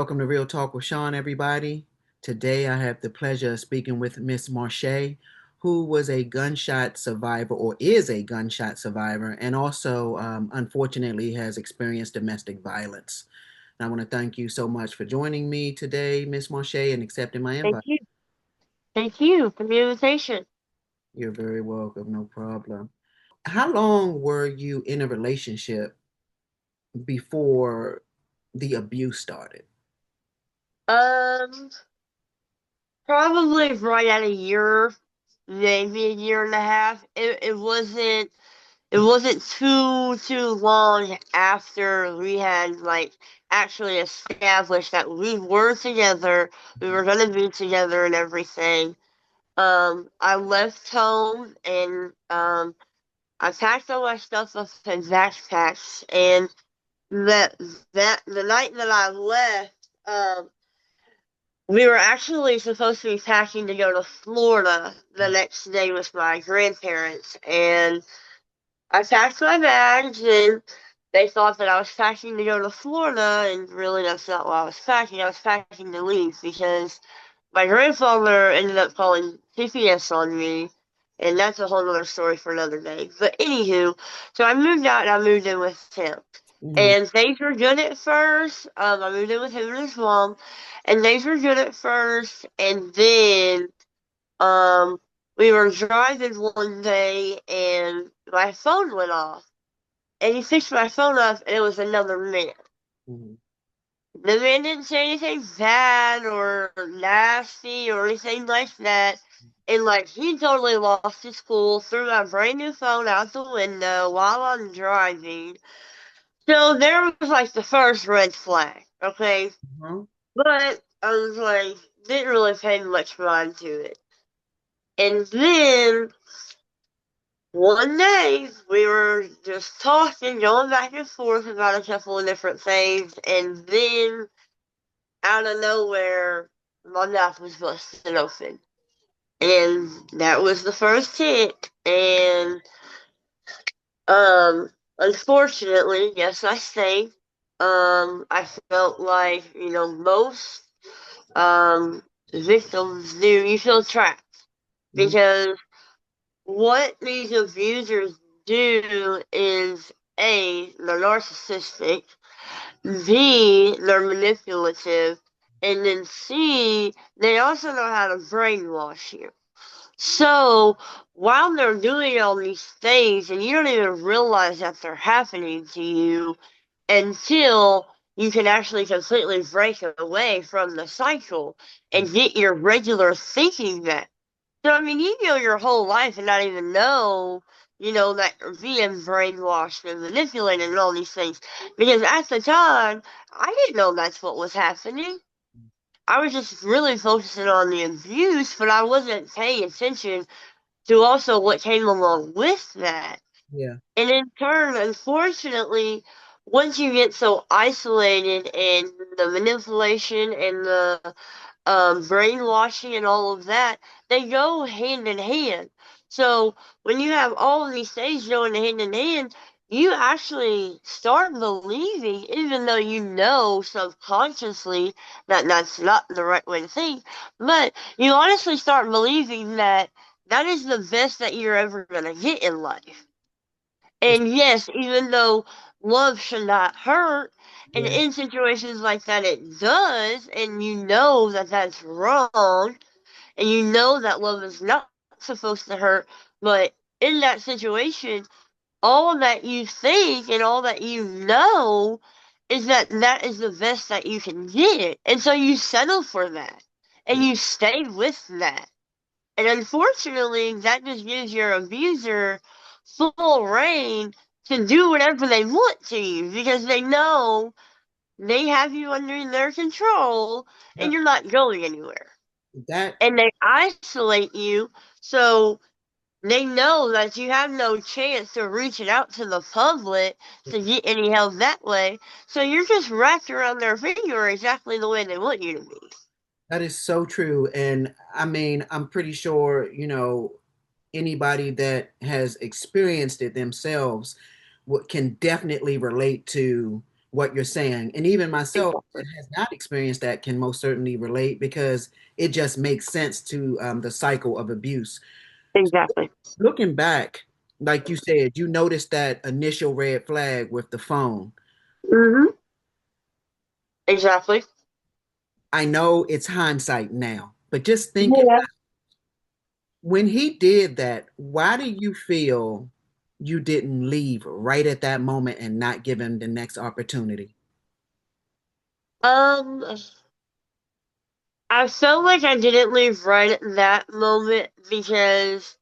Welcome to Real Talk with Sean, everybody. Today I have the pleasure of speaking with Miss Marshay, who was a gunshot survivor or is a gunshot survivor, and also unfortunately has experienced domestic violence. And I want to thank you so much for joining me today, Miss Marshay, and accepting my Thank invite. you. Thank you for the invitation. You're very welcome, no problem. How long were you in a relationship before the abuse started? Um, Probably right at a year, maybe a year and a half. It wasn't too long after we had actually established that we were together, we were gonna be together and everything. I left home and I packed all my stuff up in backpacks and that that the night that I left, we were actually supposed to be packing to go to Florida the next day with my grandparents, and I packed my bags, and they thought that I was packing to go to Florida, and really that's not what I was packing. I was packing to leave because my grandfather ended up calling PPS on me, and that's a whole other story for another day. But anywho, so I moved out and I moved in with him. Mhm. And things were good at first. I moved in with him and his mom, and things were good at first. And then um, we were driving one day, and my phone went off. And he fixed my phone up, and it was another man. Mhm. The man didn't say anything bad or nasty or anything like that. And he totally lost his cool, threw my brand new phone out the window while I'm driving. So there was the first red flag, okay? Uh-huh. But I was didn't really pay much mind to it. And then one day we were just talking, going back and forth about a couple of different things, and then out of nowhere, my mouth was busted open. And that was the first hit. And unfortunately, yes, I say, I felt most um victims do. You feel trapped Mhm. because what these abusers do is A, they're narcissistic, B, they're manipulative, and then C, they also know how to brainwash you. So while they're doing all these things and you don't even realize that they're happening to you until you can actually completely break away from the cycle and get your regular thinking back. So I mean, you go your whole life and not even know, that you're being brainwashed and manipulated and all these things. Because at the time, I didn't know that's what was happening. I was just really focusing on the abuse, but I wasn't paying attention to also what came along with that. Yeah. And in turn, unfortunately, once you get so isolated and the manipulation and the brainwashing and all of that, they go hand in hand. So when you have all of these things going hand in hand, you actually start believing, even though you know subconsciously that that's not the right way to think, but you honestly start believing that that is the best that you're ever going to get in life. It's, And yes, even though love should not hurt, and yeah. in situations like that it does, and you know that that's wrong, and you know that love is not supposed to hurt, but in that situation, all that you think and all that you know is that that is the best that you can get. And so you settle for that, and you stay with that. And unfortunately, that just gives your abuser full reign to do whatever they want to you because they know they have you under their control Yeah. and you're not going anywhere. That And they isolate you so they know that you have no chance to reaching out to the public to get any help that way. So you're just wrapped around their finger exactly the way they want you to be. that is so true. And I mean, I'm pretty sure, anybody that has experienced it themselves can definitely relate to, what you're saying. And even myself Exactly. that has not experienced that can most certainly relate because it just makes sense to the cycle of abuse. Exactly. Looking back, like you said, you noticed that initial red flag with the phone. Hmm. Exactly. I know it's hindsight now, but just thinking Yeah. when he did that, why do you feel you didn't leave right at that moment and not give him the next opportunity? Um, I felt like I didn't leave right at that moment because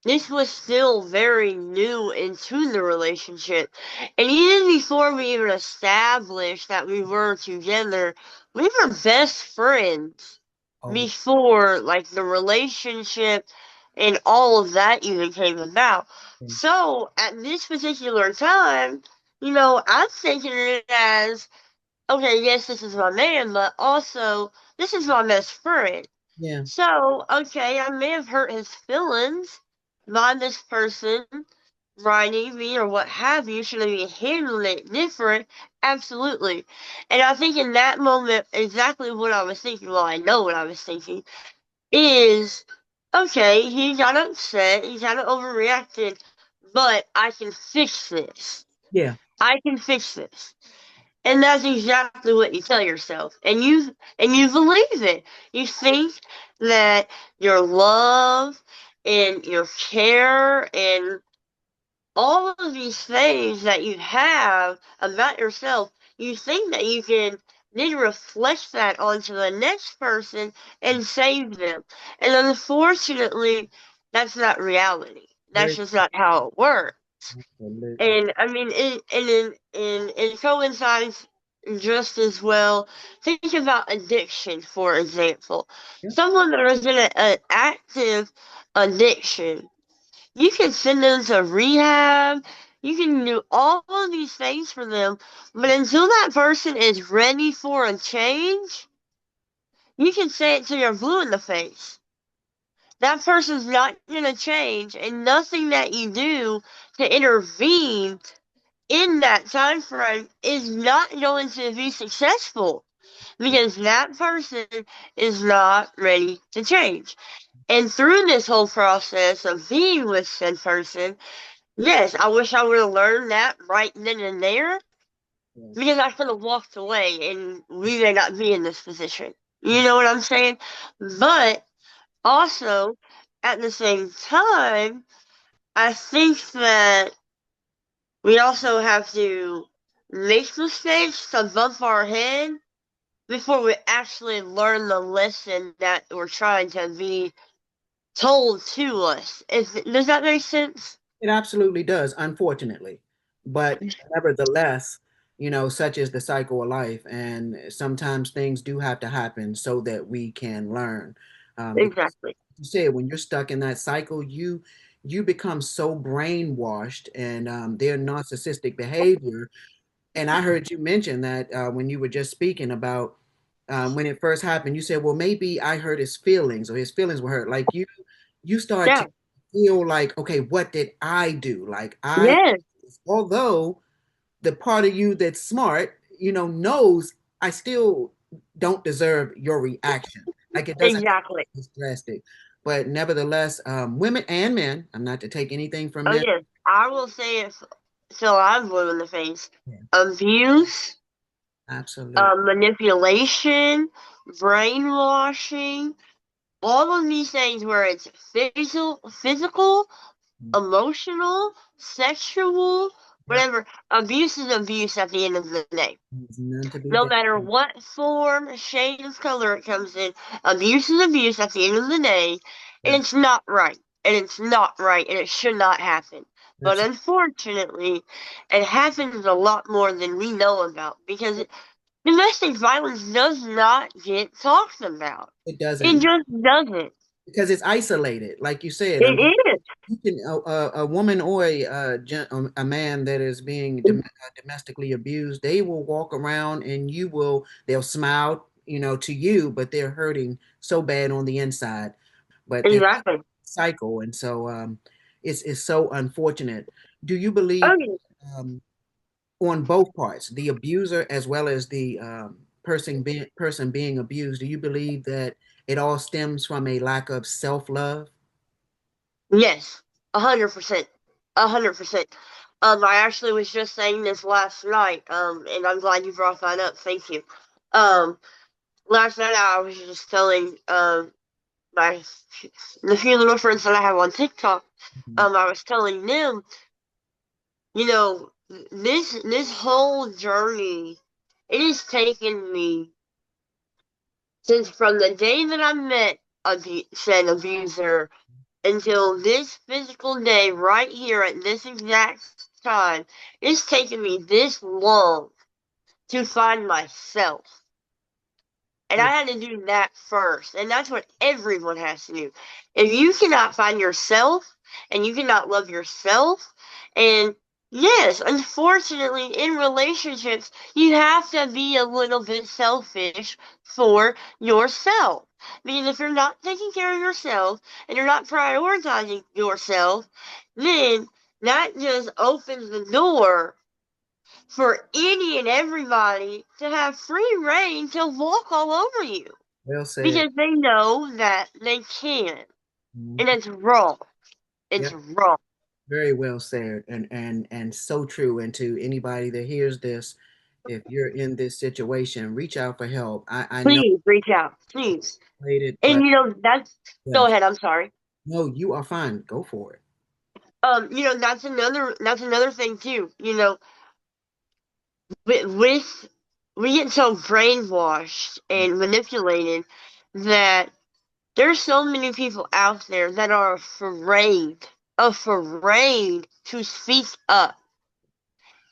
this was still very new into the relationship. And even before we even established that we were together, we were best friends Oh, before like the relationship and all of that even came about. yeah, So at this particular time, I'm thinking it as, okay, yes, this is my man, but also this is my best friend. yeah, So, okay, I may have hurt his feelings by this person writing me or what have you. Should I be handling it different? Absolutely. And I think in that moment, exactly what I was thinking, well, I know what I was thinking, is okay, he got upset, he kind of overreacted, but I can fix this. yeah, I can fix this. And that's exactly what you tell yourself. And you believe it. You think that your love and your care and all of these things that you have about yourself, you think that you can then reflect that onto the next person and save them. And unfortunately, that's not reality. That's very just not how it works. absolutely. And I mean, it coincides just as well. Think about addiction, for example. Yeah, Someone that is in an active addiction, you can send them to rehab. You can do all of these things for them, but until that person is ready for a change, you can say it till you're blue in the face. That person's not going to change, and nothing that you do to intervene in that time frame is not going to be successful because that person is not ready to change. And through this whole process of being with said person, yes, I wish I would have learned that right then and there yeah, because I could have walked away and we may not be in this position. You know what I'm saying? But also, at the same time, I think that we also have to make mistakes to bump our head before we actually learn the lesson that we're trying to be told to us. Does that make sense? it absolutely does, unfortunately. But nevertheless, such is the cycle of life, and sometimes things do have to happen so that we can learn. Because Exactly. you said when you're stuck in that cycle, you become so brainwashed and their narcissistic behavior. And I heard you mention that when you were just speaking about when it first happened, you said, "Well, maybe I hurt his feelings, or his feelings were hurt." Like you start Yeah. to feel like, okay, what did I do? Like Yes. although the part of you that's smart, knows I still don't deserve your reaction. Like it doesn't have to Exactly. be this drastic. But nevertheless, women and men, I'm not to take anything from Oh men. yes. I will say it till I'm blue in the face. Yeah, Abuse, absolutely. manipulation, brainwashing, all of these things where it's physical, emotional, sexual, Yep. whatever. Abuse is abuse at the end of the day. There's none to be No done. matter what form, shade of color it comes in, abuse is abuse at the end of the day, and Yeah, it's not right. And it's not right, and it should not happen. But absolutely. unfortunately, it happens a lot more than we know about because domestic violence does not get talked about. It It doesn't just doesn't. because it's isolated, like you said. I mean, It you can a woman or a man that is being is. domestically abused, they will walk around and they'll smile, to you, but they're hurting so bad on the inside. But they're Exactly. cycle, and so it's so unfortunate. Do you believe? Okay. Um, on both parts, the abuser as well as the person being abused, do you believe that it all stems from a lack of self-love? Yes, 100%, 100%. I actually was just saying this last night, and I'm glad you brought that up. Thank you. Um, Last night I was just telling my the few little friends that I have on TikTok. Mhm. I was telling them, you know, this whole journey, it has taken me since from the day that I met said abuser until this physical day right here at this exact time. It's taken me this long to find myself. And Yeah, I had to do that first. And that's what everyone has to do. If you cannot find yourself and you cannot love yourself, and yes, unfortunately, in relationships, you have to be a little bit selfish for yourself. Because if you're not taking care of yourself and you're not prioritizing yourself, then that just opens the door for any and everybody to have free reign to walk all over you well said. because they know that they can, and Mhm. it's wrong. Yeah, It's wrong. very well said, and so true. And to anybody that hears this, if you're in this situation, reach out for help. I know Please reach out, please. it's related, And but that's go yes, ahead. I'm sorry. no, you are fine. Go for it. That's another thing too. With we get so brainwashed and manipulated that there's so many people out there that are afraid to speak up.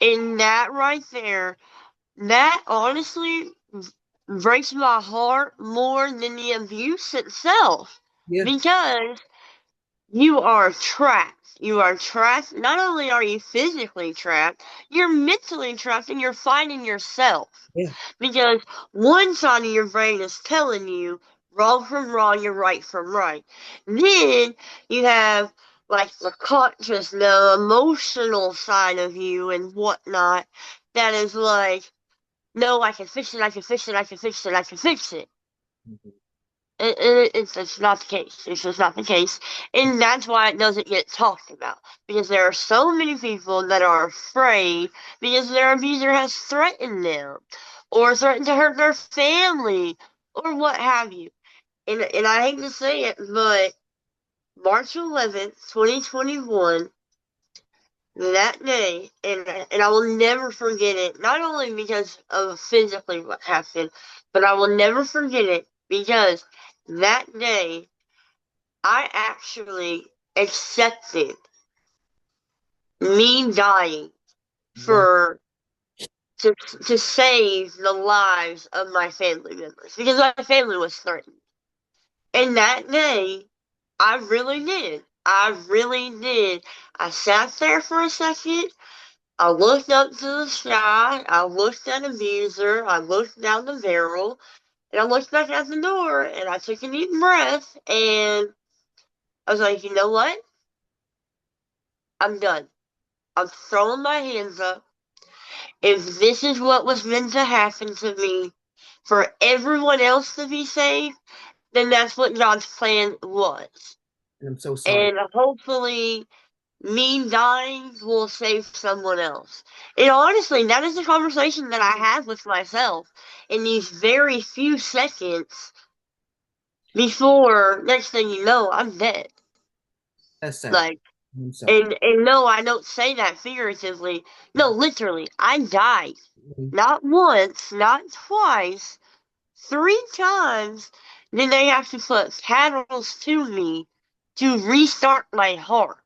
And that right there, that honestly breaks my heart more than the abuse itself. Yeah. Because you are trapped. You are trapped. Not only are you physically trapped, you're mentally trapped and you're fighting yourself. Yeah. Because one side of your brain is telling you wrong from wrong, you're right from right. Then you have like the conscious, the emotional side of you and whatnot that is like, no, I can fix it, I can fix it, I can fix it, I can fix it. Mhm. It's not the case. It's just not the case. And that's why it doesn't get talked about. Because there are so many people that are afraid because their abuser has threatened them or threatened to hurt their family or what have you. And I hate to say it, but March 11th, 2021, that day, and I will never forget it, not only because of physically what happened, but I will never forget it because that day I actually accepted me dying Wow. for to save the lives of my family members because my family was threatened. And that day, I really did. I really did. I sat there for a second. I looked up to the sky. I looked at abuser. I looked down the barrel. And I looked back at the door and I took a deep breath and I was like, you know what? I'm done. I'm throwing my hands up. If this is what was meant to happen to me for everyone else to be saved, then that's what God's plan was. And I'm so sorry. And hopefully, me dying will save someone else. And honestly, that is the conversation that I have with myself in these very few seconds before next thing you know, I'm dead. That's sad. Like, I'm sorry. and no, I don't say that figuratively. No, literally, I died. Mhm. Not once, not twice, three times. Then they have to put paddles to me to restart my heart.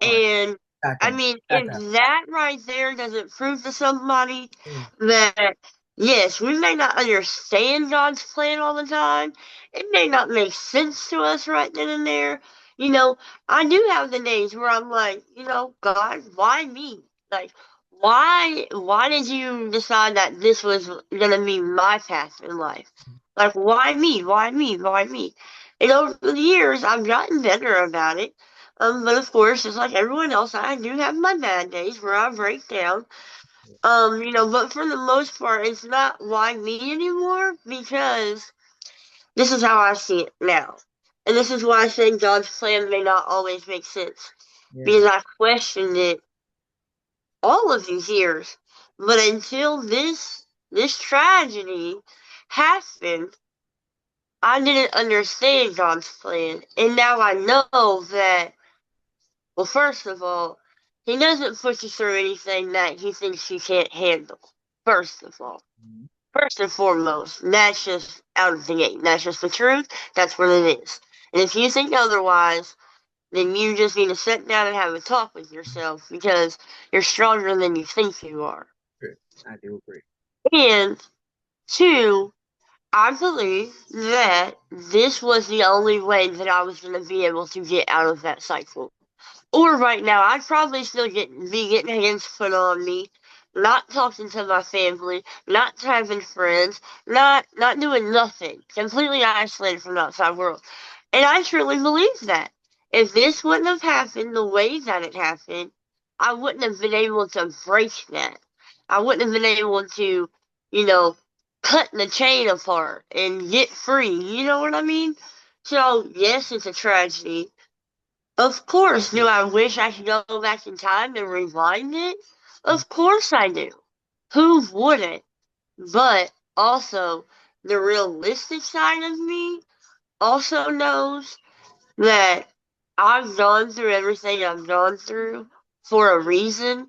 All right. And Back I up. mean, Back if up. that right there doesn't prove to somebody Yeah. that, yes, we may not understand God's plan all the time, it may not make sense to us right then and there. You know, I do have the days where I'm like, God, why me? Like, why did you decide that this was gonna be my path in life? Like, why me? Why me? Why me? And over the years, I've gotten better about it. But of course, just like everyone else, I do have my bad days where I break down. But for the most part, it's not why me anymore because this is how I see it now. And this is why I say God's plan may not always make sense. Yeah. Because I questioned it all of these years. But until this tragedy happened, I didn't understand God's plan. And now I know that, well, first of all, He doesn't put you through anything that He thinks you can't handle. First of all. Mhm. First and foremost, that's just out of the gate. That's just the truth. That's what it is. And if you think otherwise, then you just need to sit down and have a talk with yourself because you're stronger than you think you are. Good. I do agree. And two, I believe that this was the only way that I was going to be able to get out of that cycle. Or right now, I'd probably still be getting hands put on me, not talking to my family, not having friends, not doing nothing, completely isolated from the outside world. And I truly believe that. If this wouldn't have happened the way that it happened, I wouldn't have been able to break that. I wouldn't have been able to, you know, cut the chain apart and get free. You know what I mean? So, yes, it's a tragedy. Of course, do I wish I could go back in time and rewind it? Mhm. Of course I do. Who wouldn't? But also, the realistic side of me also knows that I've gone through everything I've gone through for a reason,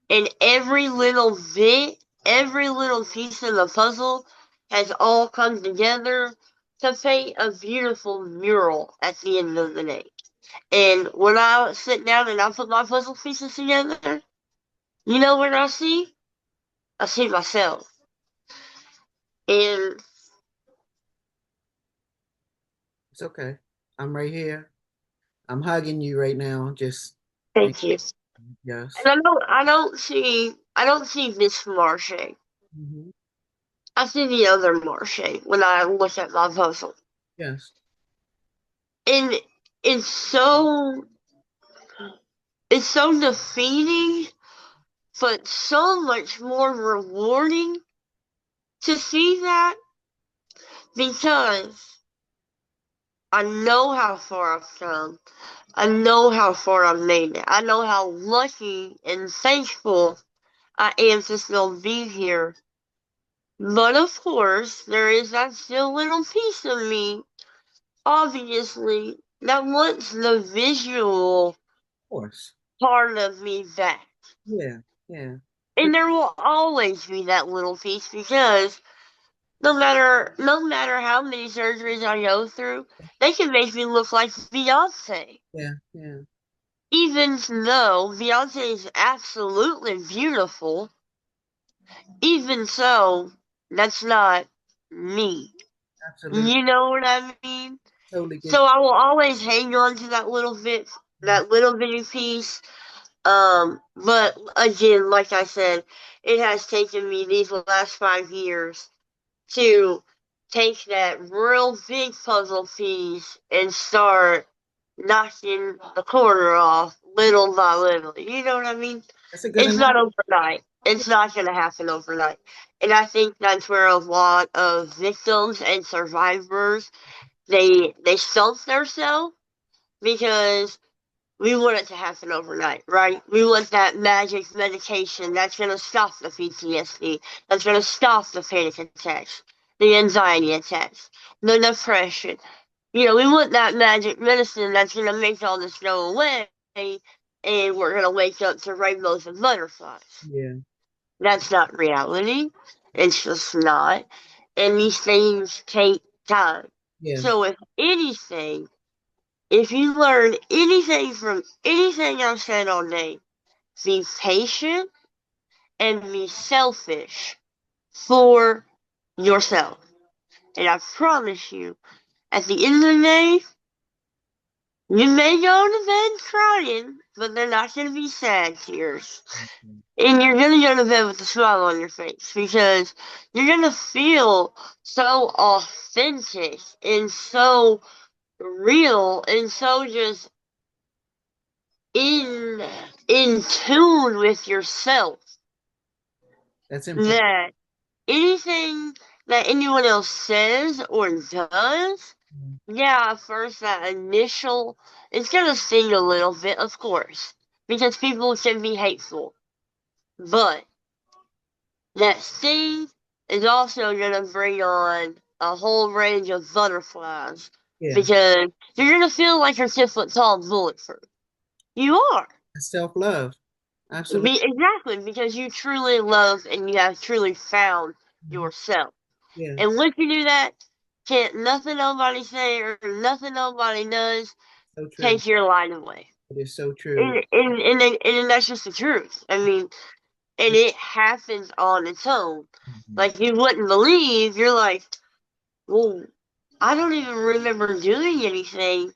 and every little bit, every little piece of the puzzle has all come together to paint a beautiful mural at the end of the day. And when I sit down and I put my puzzle pieces together, you know what I see? I see myself. And It's okay. I'm right here. I'm hugging you right now. Just make thank you. yes. And I don't see this Marshay. Hmm. I see the other Marshay when I look at my puzzle. Yes. And it's so it's so defeating, but so much more rewarding to see that because I know how far I've come. I know how far I've made it. I know how lucky and thankful I am to still be here. But of course, there is that still little piece of me, obviously, that wants the visual Of course. part of me back. Yeah. Yeah. And But there will always be that little piece because no matter how many surgeries I go through, they can make me look like Beyonce. yeah. Yeah. Even though Beyonce is absolutely beautiful, even so, that's not me. Absolutely. You know what I mean? Totally get So I will always hang on to that little bit, you. that little bitty piece. But again, like I said, it has taken me these last 5 years to take that real big puzzle piece and start knocking the corner off little by little. You know what I mean? That's a good It's not analogy. overnight. It's not going to happen overnight. And I think that's where a lot of victims and survivors they stump themselves because we want it to happen overnight, right? We want that magic medication that's going to stop the PTSD, that's going to stop the panic attacks, the anxiety attacks, the depression. We want that magic medicine that's going to make all this go away, and we're going to wake up to rainbows and butterflies. Yeah. That's not reality. It's just not. And these things take time. Yeah. So, if anything, if you learn anything from anything I've said all day, be patient and be selfish for yourself. And I promise you, at the end of the day, you may go to bed crying, but they're not going to be sad tears. Mhm. And you're going to go to bed with a smile on your face because you're going to feel so authentic and so real and so just in in tune with yourself That's important. that anything that anyone else says or does, yeah, at first that initial, it's gonna sting a little bit, of course, because people can be hateful. But that sting is also gonna bring on a whole range of butterflies Yeah, because you're gonna feel like you're 6 foot tall and bulletproof. You are. self love. Absolutely. Exactly, because you truly love and you have truly found Mhm. yourself. And Yes, once you do that, can't nothing nobody say or nothing nobody does so true. take your light away. It is so true. And that's just the truth. I mean, and it happens on its own. Mhm. Like you wouldn't believe, you're like, well, I don't even remember doing anything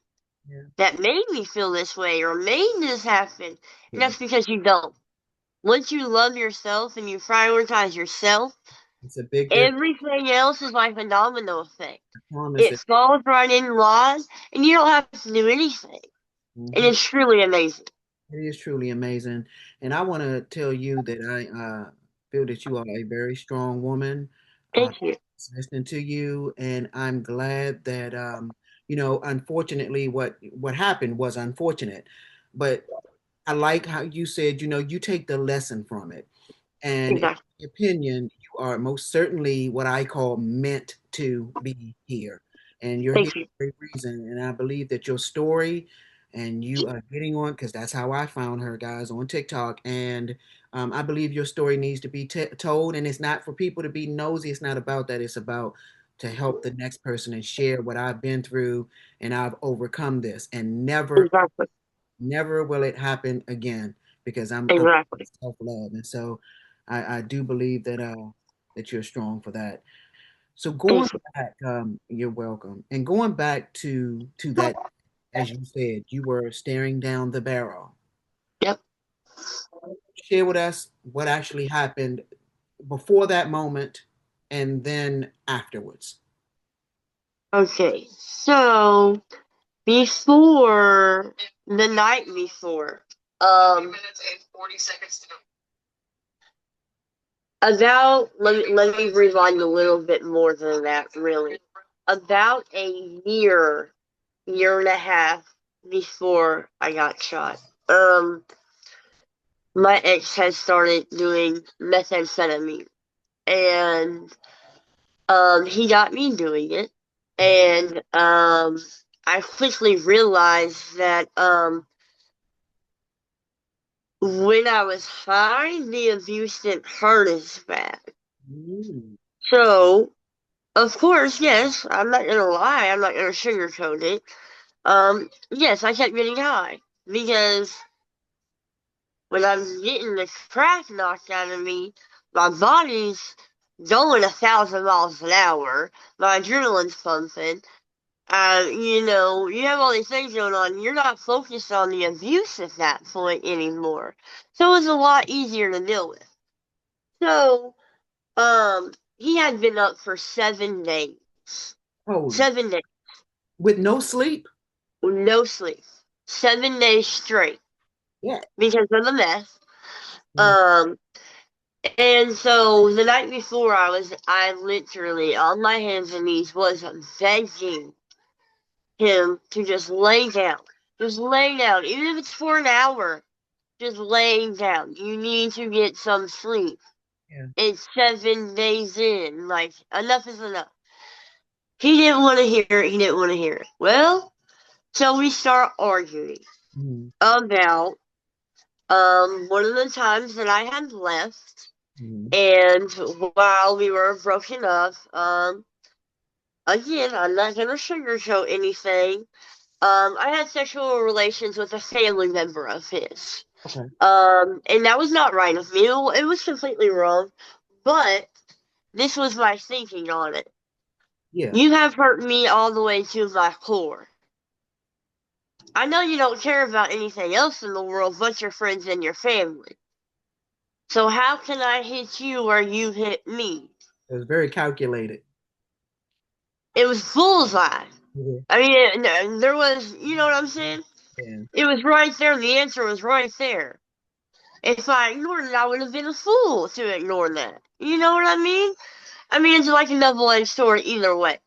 Yeah, that made me feel this way or made this happen. And yeah. that's because you don't. Once you love yourself and you prioritize yourself, It's a big difference. everything else is like a domino effect. I promise It it. falls right in line, and you don't have to do anything. And Mhm. it's truly amazing. It is truly amazing. And I want to tell you that I feel that you are a very strong woman. Uh, Thank you. Listening to you, and I'm glad that unfortunately, what happened was unfortunate, but I like how you said, you take the lesson from it. And in Exactly. my opinion, you are most certainly what I call meant to be here. And you're here Thank you. for a reason. And I believe that your story and you are getting on, because that's how I found her, guys, on TikTok. And I believe your story needs to be told. And it's not for people to be nosy. It's not about that. It's about to help the next person and share what I've been through and I've overcome this. And Exactly. never will it happen again because I'm Exactly. self-love. And so I do believe that you're strong for that. So going Thank you. back, you're welcome. And going back to that, as you said, you were staring down the barrel. Yep. Share with us what actually happened before that moment and then afterwards. Okay. So before the night before, um, about let me rewind a little bit more than that. Really, about a year and a half before I got shot. My ex had started doing methamphetamine, and he got me doing it, and I quickly realized that when I was high, the abuse didn't hurt as bad. Mm, So, of course, yes, I'm not gonna lie, I'm not gonna sugarcoat it. Yes, I kept getting high because when I'm getting the crap knocked out of me, my body's going 1,000 miles an hour, my adrenaline's pumping. You have all these things going on. You're not focused on the abuse at that point anymore. So it's a lot easier to deal with. So, he had been up for 7 days. holy, 7 days. with no sleep? No sleep. 7 days straight. Yeah. Because of the meth. Mm, Um, and so the night before I literally, on my hands and knees, was begging him to just lay down. Just lay down. Even if it's for an hour, just laying down. You need to get some sleep. yeah. It's 7 days in. Like, enough is enough. He didn't want to hear it. He didn't want to hear it. Well, so we start arguing Mm, about one of the times that I had left, mm, and while we were broken up, again, I'm not gonna sugarcoat anything. I had sexual relations with a family member of his. okay. And that was not right of me. It was completely wrong. But this was my thinking on it. Yeah. You have hurt me all the way to my core. I know you don't care about anything else in the world but your friends and your family. So how can I hit you where you hit me? It was very calculated. It was bullseye. Yeah. I mean, there was, you know what I'm saying? Yeah. It was right there. The answer was right there. If I ignored it, I would have been a fool to ignore that. You know what I mean? I mean, it's like a double-edged sword either way.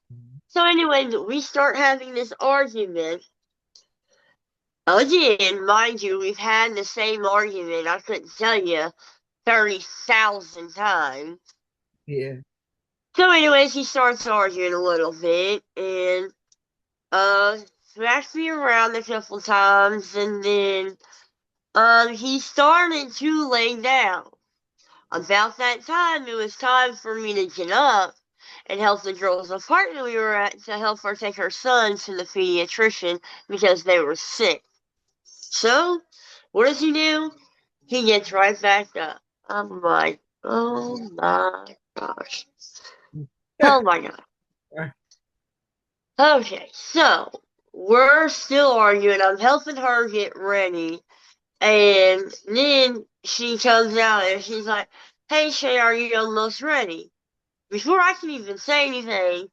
So anyway, we start having this argument. Again, mind you, we've had the same argument, I couldn't tell you, 30,000 times. Yeah. So anyways, he starts arguing a little bit and smashed me around a couple times and then he started to lay down. About that time, it was time for me to get up and help the girls' apartment we were at to help her take her son to the pediatrician because they were sick. So, what does he do? He gets right back up. I'm like, oh my gosh. Oh my god. Okay, so we're still arguing. I'm helping her get ready. And then she comes out and she's like, hey Shay, are you almost ready? Before I can even say anything,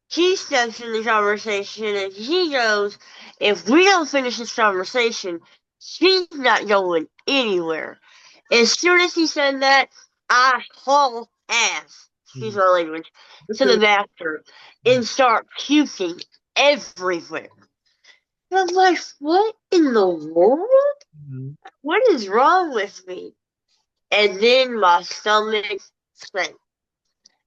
he steps in the conversation and he goes, if we don't finish this conversation, she's not going anywhere. As soon as he said that, I haul ass, excuse Mhm. my language, That's to the good. bathroom and start puking everywhere. And I'm like, what in the world? Mhm. What is wrong with me? And then my stomach sank.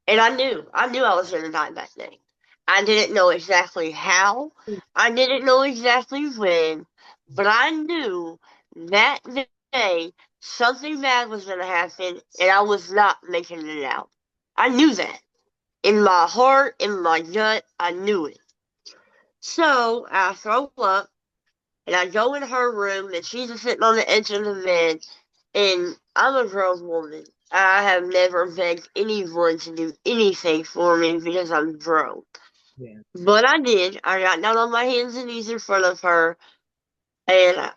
And I knew I was gonna die that day. I didn't know exactly how, I didn't know exactly when, but I knew that day something bad was gonna happen and I was not making it out. I knew that. In my heart, in my gut, I knew it. So I throw up and I go in her room and she's just sitting on the edge of the bed and I'm a grown woman. I have never begged anyone to do anything for me because I'm grown. Yeah. But I did. I got down on my hands and knees in front of her, and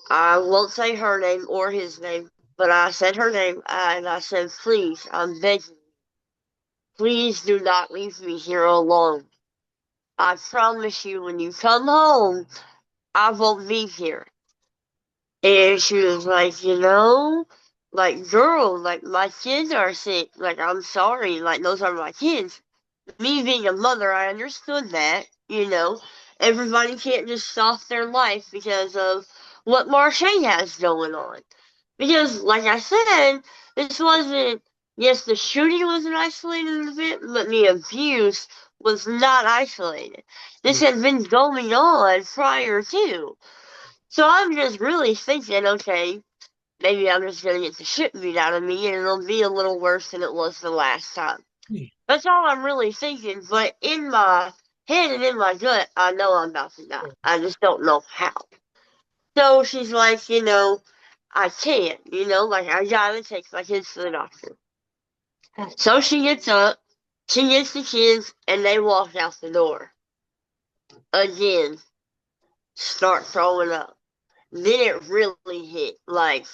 I won't say her name or his name, but I said her name, and I said, please, I'm begging you, please do not leave me here alone. I promise you, when you come home, I won't be here. And she was like, like, girl, like, my kids are sick. Like, I'm sorry. Like, those are my kids. Me being a mother, I understood that, Everybody can't just stop their life because of what Marshay has going on. Because, like I said, this wasn't, yes, the shooting was an isolated event, but the abuse was not isolated. This Yeah. had been going on prior to. So I'm just really thinking, okay, maybe I'm just gonna get the shit beat out of me and it'll be a little worse than it was the last time. That's all I'm really thinking, but in my head and in my gut, I know I'm about to die. I just don't know how. So she's like, I can't, like I gotta take my kids to the doctor. So she gets up, she gets the kids, and they walk out the door. Again, start throwing up. Then it really hit, like,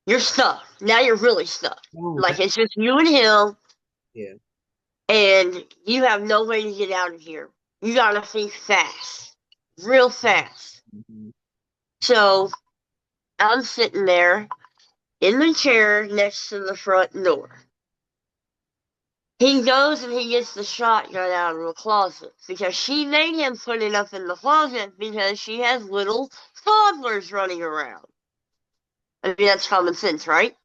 you're stuck. Now you're really stuck. Oh, Like it's just you and him, yeah. and you have no way to get out of here. You gotta think fast, real fast. Mhm. So I'm sitting there in the chair next to the front door. He goes and he gets the shotgun out of the closet because she made him put it up in the closet because she has little toddlers running around. I mean, that's common sense, right?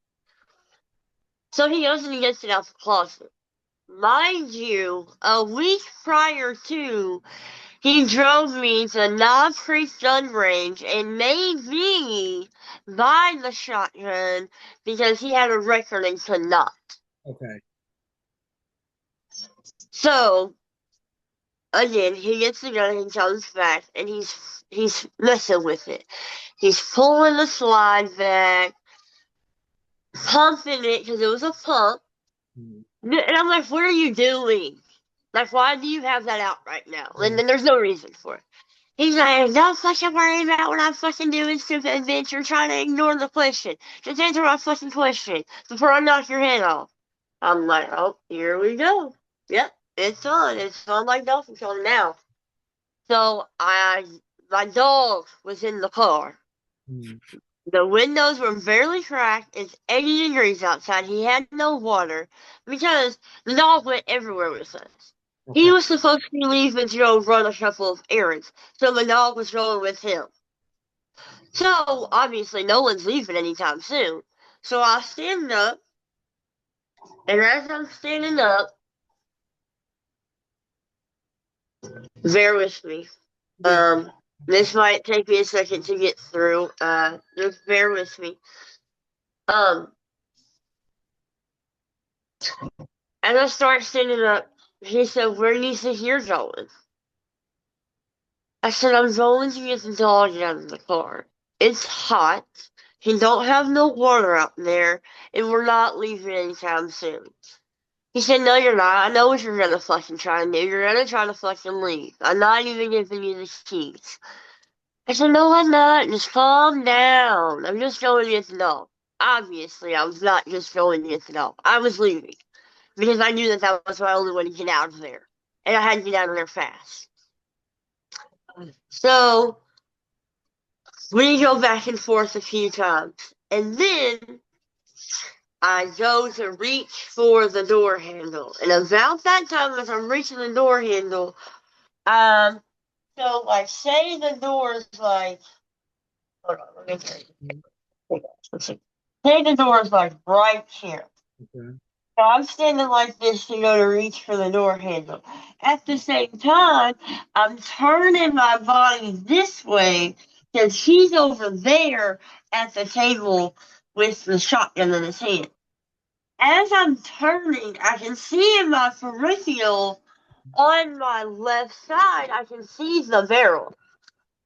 So he goes and he gets it out the closet. Mind you, a week prior to, he drove me to Knob Creek gun range and made me buy the shotgun because he had a record and could not. Okay. So, again, he gets the gun and he comes back and he's messing with it. He's pulling the slide back, pumping it because it was a pump. Mhm. And I'm like, what are you doing? Like, why do you have that out right now? And Yeah. then there's no reason for it. He's like, don't fucking worry about what I'm fucking doing, stupid bitch. You're trying to ignore the question. Just answer my fucking question before I knock your head off. I'm like, oh, here we go. Yep, it's on. It's on like Dolphin Killer now. So my dog was in the car. Mm. The windows were barely cracked. It's 80 degrees outside. He had no water because the dog went everywhere with us. He Okay. was supposed to be leaving to go run a couple of errands, so the dog was going with him. So obviously, no one's leaving anytime soon. So I stand up, and as I'm standing up, bear with me. Yeah. This might take me a second to get through. Just bear with me. Um, as I start standing up, he said, "Where do you think you're going?" I said, "I'm going to get the dog out of the car. It's hot. He don't have no water out there, and we're not leaving anytime soon." He said, "No, you're not. I know what you're gonna fucking try and do. You're gonna try to fucking leave. I'm not even giving you the keys." I said, "No, I'm not. Just calm down. I'm just going to get the dog." Obviously, I was not just going to get the dog. I was leaving because I knew that that was my only way to get out of there, and I had to get out of there fast. So we go back and forth a few times, and then I go to reach for the door handle, and about that time, as I'm reaching the door handle, so like, say the door is like, hold on, let me tell Mm. you. Let's see. Say the door is like right here. Okay. So I'm standing like this to go to reach for the door handle. At the same time, I'm turning my body this way because he's over there at the table with the shotgun in his hand. As I'm turning, I can see in my peripheral on my left side, I can see the barrel.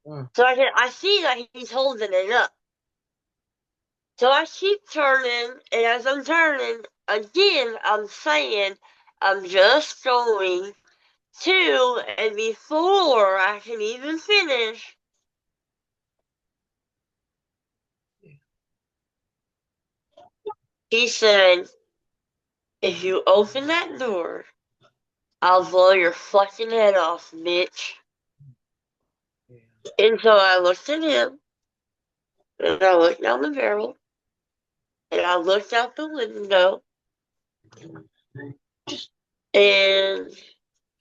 Oh, So I see that he's holding it up. So I keep turning, and as I'm turning, again, I'm saying, "I'm just going to," and before I can even finish, he said, "If you open that door, I'll blow your fucking head off, bitch." yeah. And so I looked at him, and I looked down the barrel, and I looked out the window, and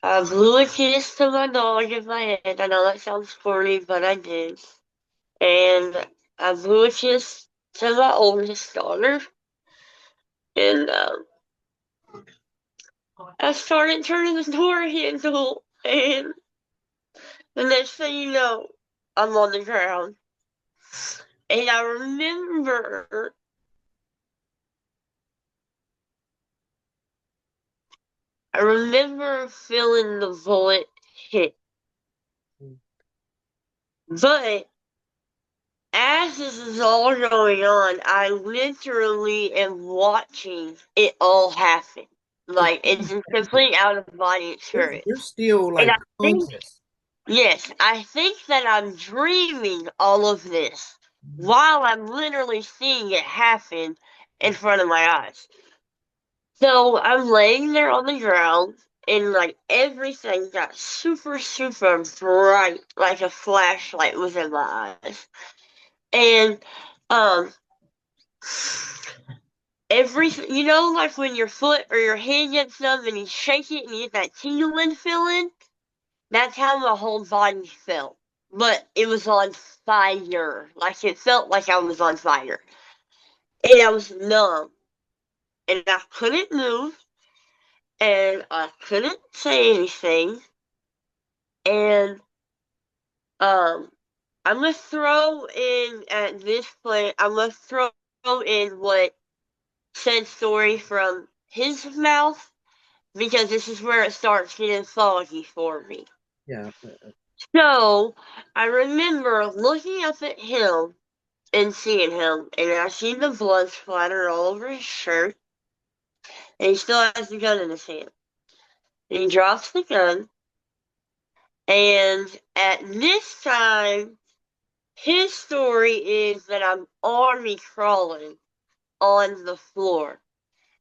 I blew a kiss to my dog in my head. I know that sounds corny, but I did. And I blew a kiss to my oldest daughter, and I started turning the door handle, and the next thing you know, I'm on the ground. And I remember feeling the bullet hit. Mm. But as this is all going on, I literally am watching it all happen. So Like, it's a complete out of body you're experience. still And I like think, conscious. yes, I think that I'm dreaming all of this Mm. while I'm literally seeing it happen in front of my eyes. So I'm laying there on the ground, and like everything got super, super bright, like a flashlight was in my eyes. And um everything, like when your foot or your hand gets numb and you shake it and you get that tingling feeling, that's how my whole body felt. But it was on fire. Like, it felt like I was on fire. And I was numb. And I couldn't move. And I couldn't say anything. And um I'm gonna throw in at this point, I'm gonna throw in what said story from his mouth, because this is where it starts getting foggy for me. Yeah. So I remember looking up at him and seeing him, and I see the blood splatter all over his shirt, and he still has the gun in his hand. And he drops the gun, and at this time, his story is that I'm army crawling on the floor.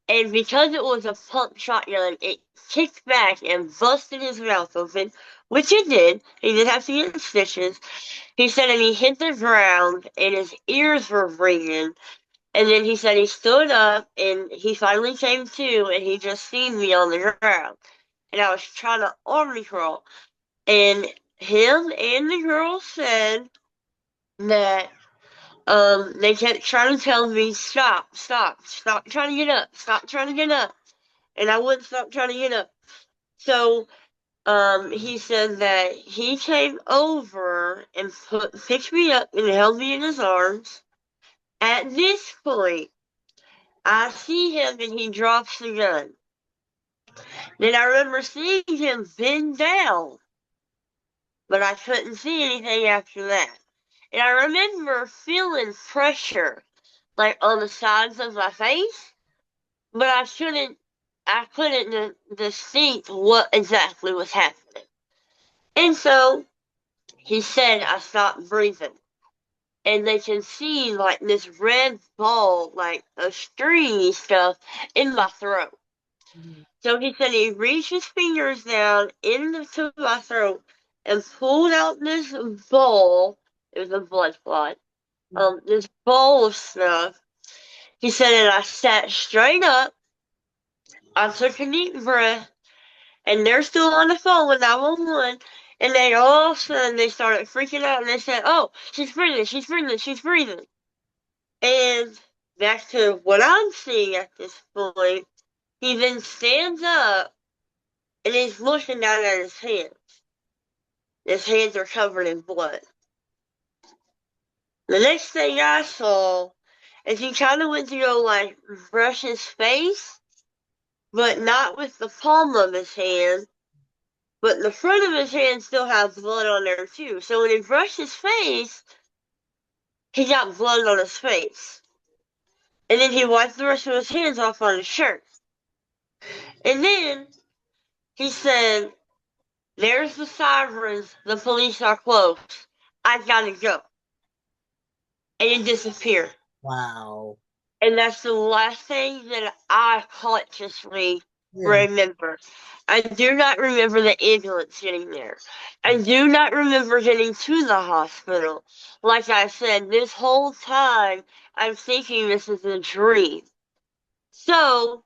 And because it was a pump shotgun, it kicked back and busted his mouth open, which he did. He did have to get stitches. He said, and he hit the ground, and his ears were ringing. And then he said he stood up, and he finally came to, and he just seen me on the ground. And I was trying to army crawl. And him and the girl said that they kept trying to tell me, stop trying to get up, stop trying to get up. And I wouldn't stop trying to get up. So he said that he came over and picked me up and held me in his arms. At this point, I see him and he drops the gun. Then I remember seeing him bend down, but I couldn't see anything after that. And I remember feeling pressure, like on the sides of my face, but I couldn't distinct what exactly was happening. And so he said I stopped breathing. And they can see like this red ball, like a stringy stuff in my throat. Mhm. So he said he reached his fingers down into my throat and pulled out this ball. It was a blood clot. This ball of stuff. He said, and I sat straight up. I took a deep breath, and they're still on the phone with 911. And they all of a sudden they started freaking out, and they said, "Oh, she's breathing, she's breathing, she's breathing." And back to what I'm seeing at this point, he then stands up and he's looking down at his hands. His hands are covered in blood. The next thing I saw is he kind of went to go like brush his face, but not with the palm of his hand, but the front of his hand still has blood on there too. So when he brushed his face, he got blood on his face. And then he wiped the rest of his hands off on his shirt. And then he said, "There's the sirens. The police are close. I gotta go." And it disappeared. Wow. And that's the last thing that I consciously Yeah. remember. I do not remember the ambulance getting there. I do not remember getting to the hospital. Like I said, this whole time I'm thinking this is a dream. So,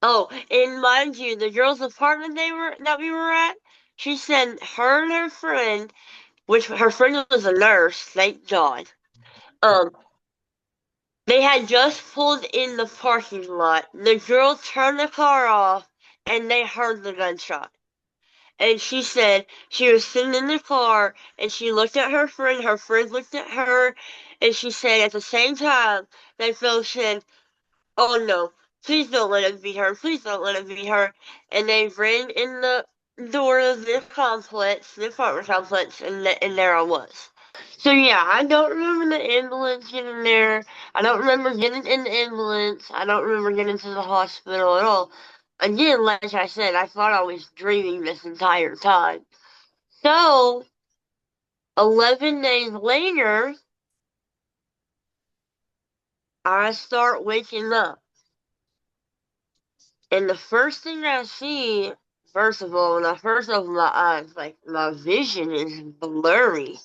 oh, and mind you, the girl's apartment that we were at, she said her and her friend, which her friend was a nurse, thank God. Um, they had just pulled in the parking lot. The girl turned the car off, and they heard the gunshot. And she said she was sitting in the car, and she looked at her friend looked at her, and she said at the same time, they both said, "Oh no, please don't let it be her, please don't let it be her." And they ran in the door of the complex, the apartment complex, and there I was. So yeah, I don't remember the ambulance getting there. I don't remember getting in the ambulance. I don't remember getting to the hospital at all. Again, like I said, I thought I was dreaming this entire time. So, 11 days later, I start waking up. And the first thing I see, first of all, when I first open my eyes, like my vision is blurry.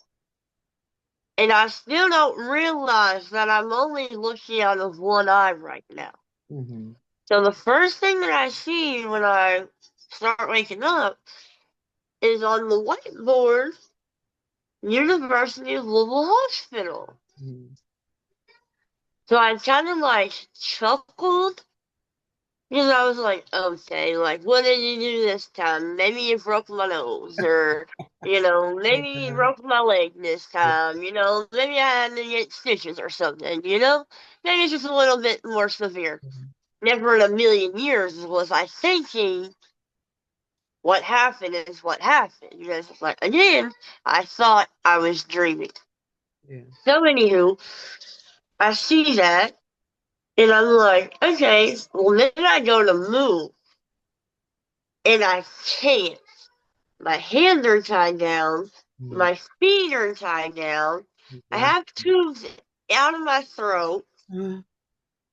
And I still don't realize that I'm only looking out of one eye right now. Hmm. So the first thing that I see when I start waking up is on the whiteboard, University of Louisville Hospital. Hmm. So I kind of like chuckled because I was like, okay, like what did you do this time? Maybe you broke my nose, or maybe you broke my leg this time. Maybe I had to get stitches or something. Maybe it's just a little bit more severe. Never in a million years was I thinking what happened is what happened. Like again, I thought I was dreaming. Yeah. So anywho, I see that and I'm like, okay, well then I go to move and I can't. My hands are tied down, Mhm. my feet are tied down. I Wow. have tubes out of my throat, Uh,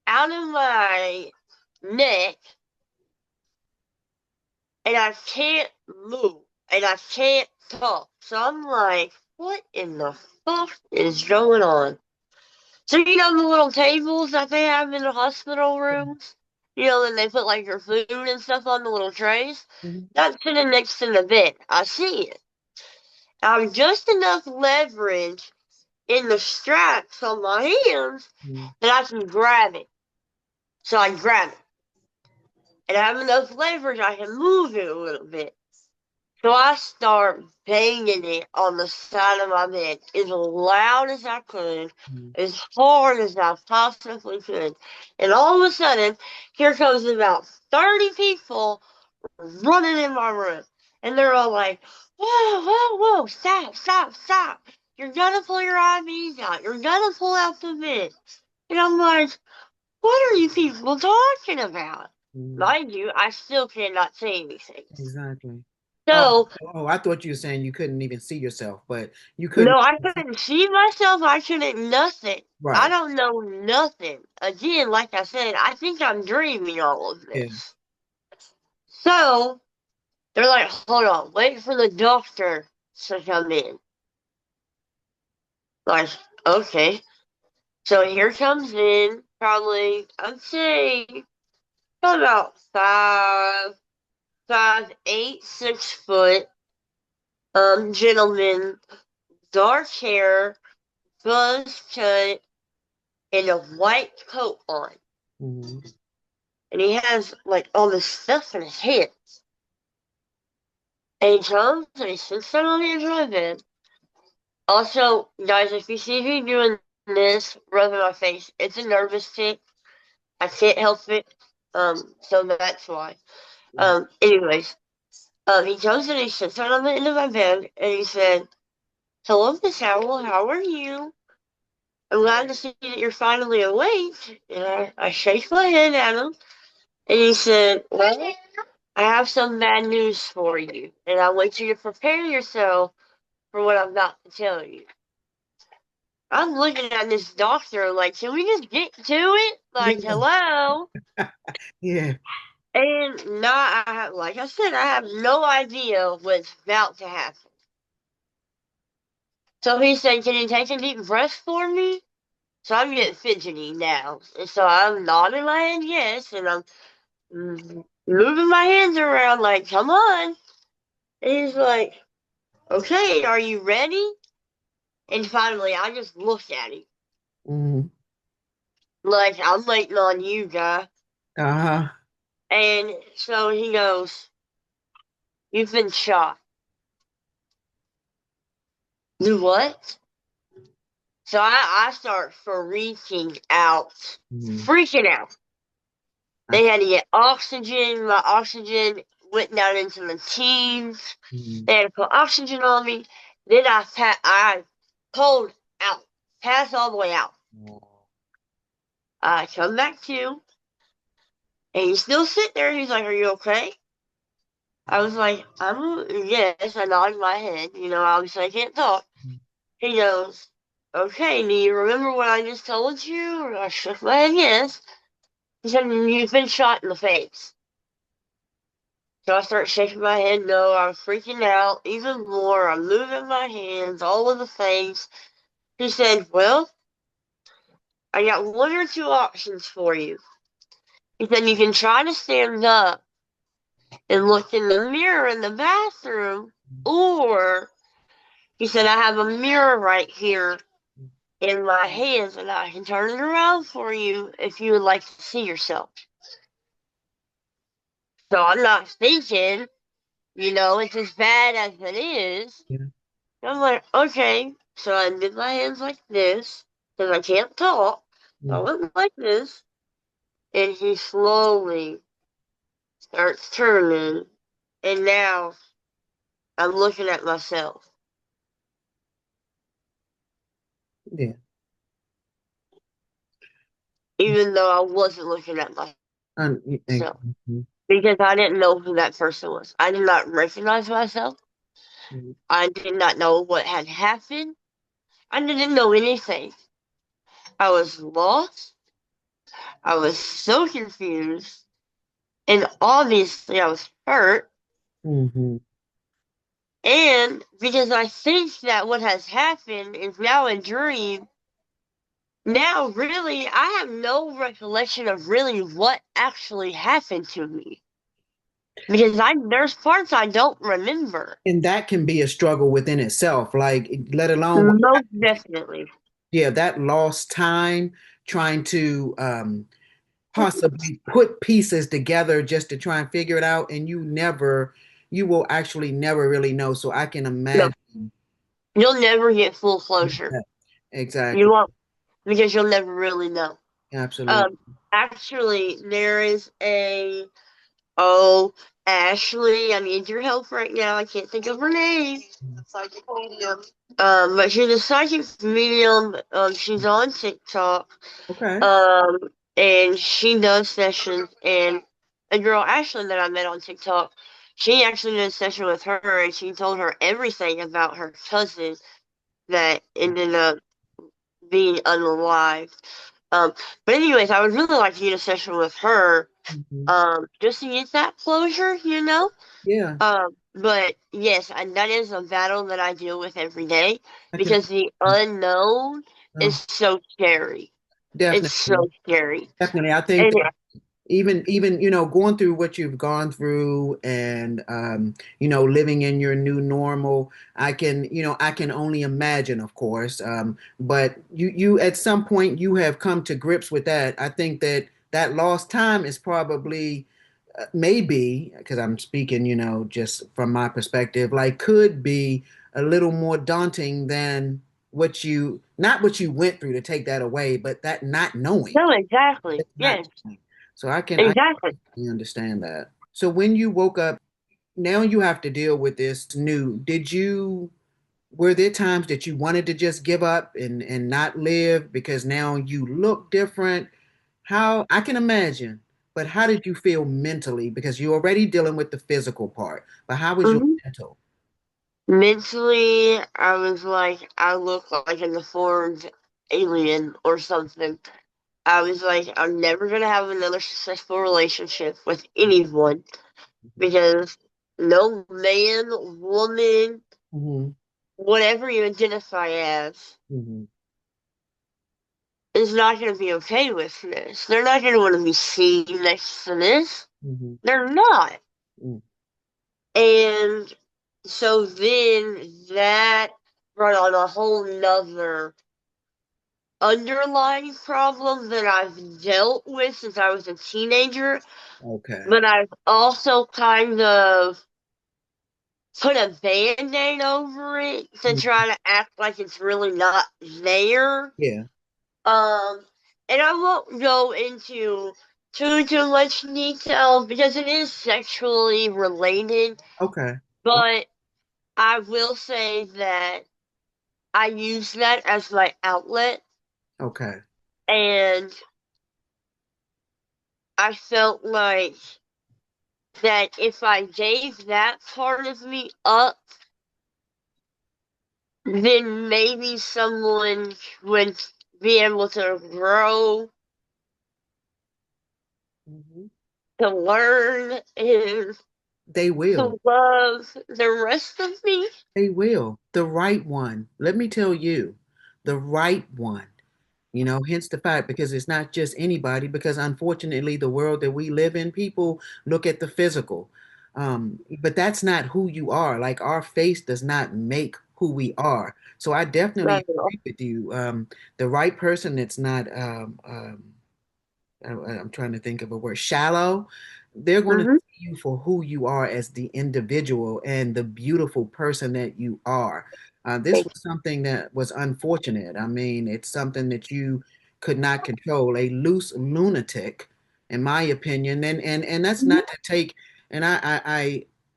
out of my neck, and I can't move. and I can't talk. So I'm like, what in the fuck is going on? So you know the little tables that they have in the hospital rooms? You know, and they put like your food and stuff on the little trays? Mhm. That's sitting next to the bed. I see it. I have just enough leverage in the straps on my hands Mhm. that I can grab it. So I grab it. And I have enough leverage I can move it a little bit. So I start banging it on the side of my bed as loud as I could, Mhm. as hard as I possibly could. And all of a sudden, here comes about 30 people running in my room. And they're all like, whoa, whoa, whoa, stop, stop, stop. You're gonna pull your IVs out. You're gonna pull out the vent. And I'm like, what are you people talking about? Mhm. Mind you, I still cannot say anything. Exactly. Oh, So oh, I thought you were saying you couldn't even see yourself, but you couldn't. no, I couldn't see myself. I couldn't nothing. I Right. don't know nothing. Again, like I said, I think I'm dreaming all of Yeah. this. So they're like, hold on, wait for the doctor to come in. Like, okay. So here comes in probably I'd say about 5'8", 6 foot gentleman, dark hair, buzz cut, and a white coat on. Mhm. And he has like all this stuff in his hands. And he comes and he sits down on the edge of my bed. Also, guys, if you see me doing this, rubbing my face, it's a nervous tick. I can't help it. So that's why. Anyways, he comes and he sits down on the end of my bed and he said, "Hello, Miss Howell, how are you? I'm glad to see that you're finally awake." And I shake my head at him and he said, "Well, I have some bad news for you, and I want you to prepare yourself for what I'm about to tell you." I'm looking at this doctor like, can we just get to it? Like, Yeah. hello? Yeah. And not, like I said, I have no idea what's about to happen. So he said, can you take a deep breath for me? So I'm getting fidgety now. And so I'm nodding my head yes, and I'm moving my hands around like, come on. And he's like, okay, are you ready? And finally, I just looked at him. Mhm. Like, I'm waiting on you, guy. Uh-huh. And so he goes, you've been shot. You what? So I start freaking out. Mhm. Freaking out. I, They had to get oxygen. My oxygen went down into the teens. mhm. They had to put oxygen on me. Then I pulled out. Passed all the way out. I come back to, and he's still sitting there. He's like, are you okay? I was like, yes. I nodded my head. You know, obviously I can't talk. He goes, okay, do you remember what I just told you? I shook my head, yes. He said, you've been shot in the face. So I start shaking my head, no, I'm freaking out even more. I'm moving my hands all over the face. He said, well, I got one or two options for you. He said, you can try to stand up and look in the mirror in the bathroom, or he said, I have a mirror right here in my hands and I can turn it around for you if you would like to see yourself. So I'm not thinking, it's as bad as it is. Yeah. I'm like, okay. So I did my hands like this because I can't talk. So I Mhm. went like this, and he slowly starts turning, and now I'm looking at myself, Yeah. even though I wasn't looking at myself Mhm. because I didn't know who that person was. I did not recognize myself. Mhm. I did not know what had happened. I didn't know anything. I was lost. I was so confused. And obviously, I was hurt. Mhm. And because I think that what has happened is now a dream, now really I have no recollection of really what actually happened to me. Because there's parts I don't remember. And that can be a struggle within itself, like let alone Most definitely. yeah, that lost time trying to possibly put pieces together just to try and figure it out, and you will actually never really know. So I can No, imagine you'll never get full closure. that. Exactly. You won't, because you'll never really know. Absolutely. Um, actually, there is oh, Ashley, I need your help right now. I can't think of her name. Psychic medium. But she's a psychic medium. She's on TikTok. Okay. Um, and she does sessions. And a girl, Ashley, that I met on TikTok, she actually did a session with her, and she told her everything about her cousin that ended up being unalived. Um, but anyways, I would really like to get a session with her, Mhm. just to get that closure, you know. Yeah, But yes, and that is a battle that I deal with every day I can because the unknown uh, is so scary. It's so definitely, scary. definitely. I think And that even going through what you've gone through and living in your new normal, I can only imagine, of course. But you at some point you have come to grips with that. I think that that lost time is probably maybe because I'm speaking, just from my perspective, like could be a little more daunting than not what you went through to take that away, but that not knowing. no, exactly. It's not Yes, knowing. So I exactly. understand that. So when you woke up, now you have to deal with this new. Were there times that you wanted to just give up and not live because now you look different? How I can imagine, but how did you feel mentally? Because you're already dealing with the physical part, but how was your Hmm. mental? Mentally, I was like, I look like a deformed alien or something. I was like, I'm never gonna have another successful relationship with anyone because no man, woman, Hmm. whatever you identify as, Hmm. is not going to be okay with this. They're not going to want to be seen next to this. Hmm. They're not. Hmm. And so then that brought on a whole nother underlying problem that I've dealt with since I was a teenager, Okay. but I've also kind of put a band-aid over it to Mhm. try to act like it's really not there. Yeah. Um, and I won't go into too much detail because it is sexually related, Okay. Oh, but I will say that I use that as my outlet, okay. and I felt like that if I gave that part of me up, then maybe someone would be able to grow, Mhm. to learn, and They will. to love the rest of me. They will. The right one. Let me tell you, the right one. Hence the fact, because it's not just anybody, because unfortunately, the world that we live in, people look at the physical. But that's not who you are. Like our face does not make who we are. So I definitely Not at all. agree with you. The right person that's not I'm trying to think of a word, shallow, they're going to Mm-hmm. see you for who you are as the individual and the beautiful person that you are. This was something that was unfortunate. I mean, it's something that you could not control. A loose lunatic, in my opinion, and that's Mhm. not to take, and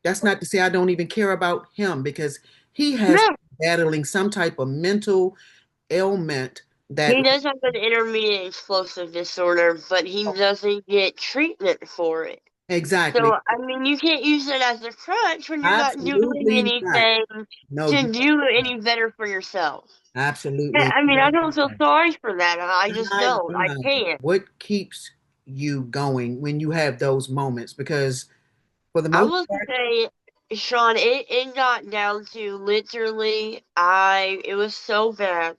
that's not to say I don't even care about him because he has No, been battling some type of mental ailment that he does have an intermediate explosive disorder, but he doesn't get treatment for it. exactly. So, I mean, you can't use it as a crutch when you're not doing Absolutely not. anything No, you to do any better for yourself. absolutely. I mean, I don't feel sorry for that. I just I don't. do I not. can't. What keeps you going when you have those moments? Because for the I most will part, say Sean, it got down to literally it was so bad.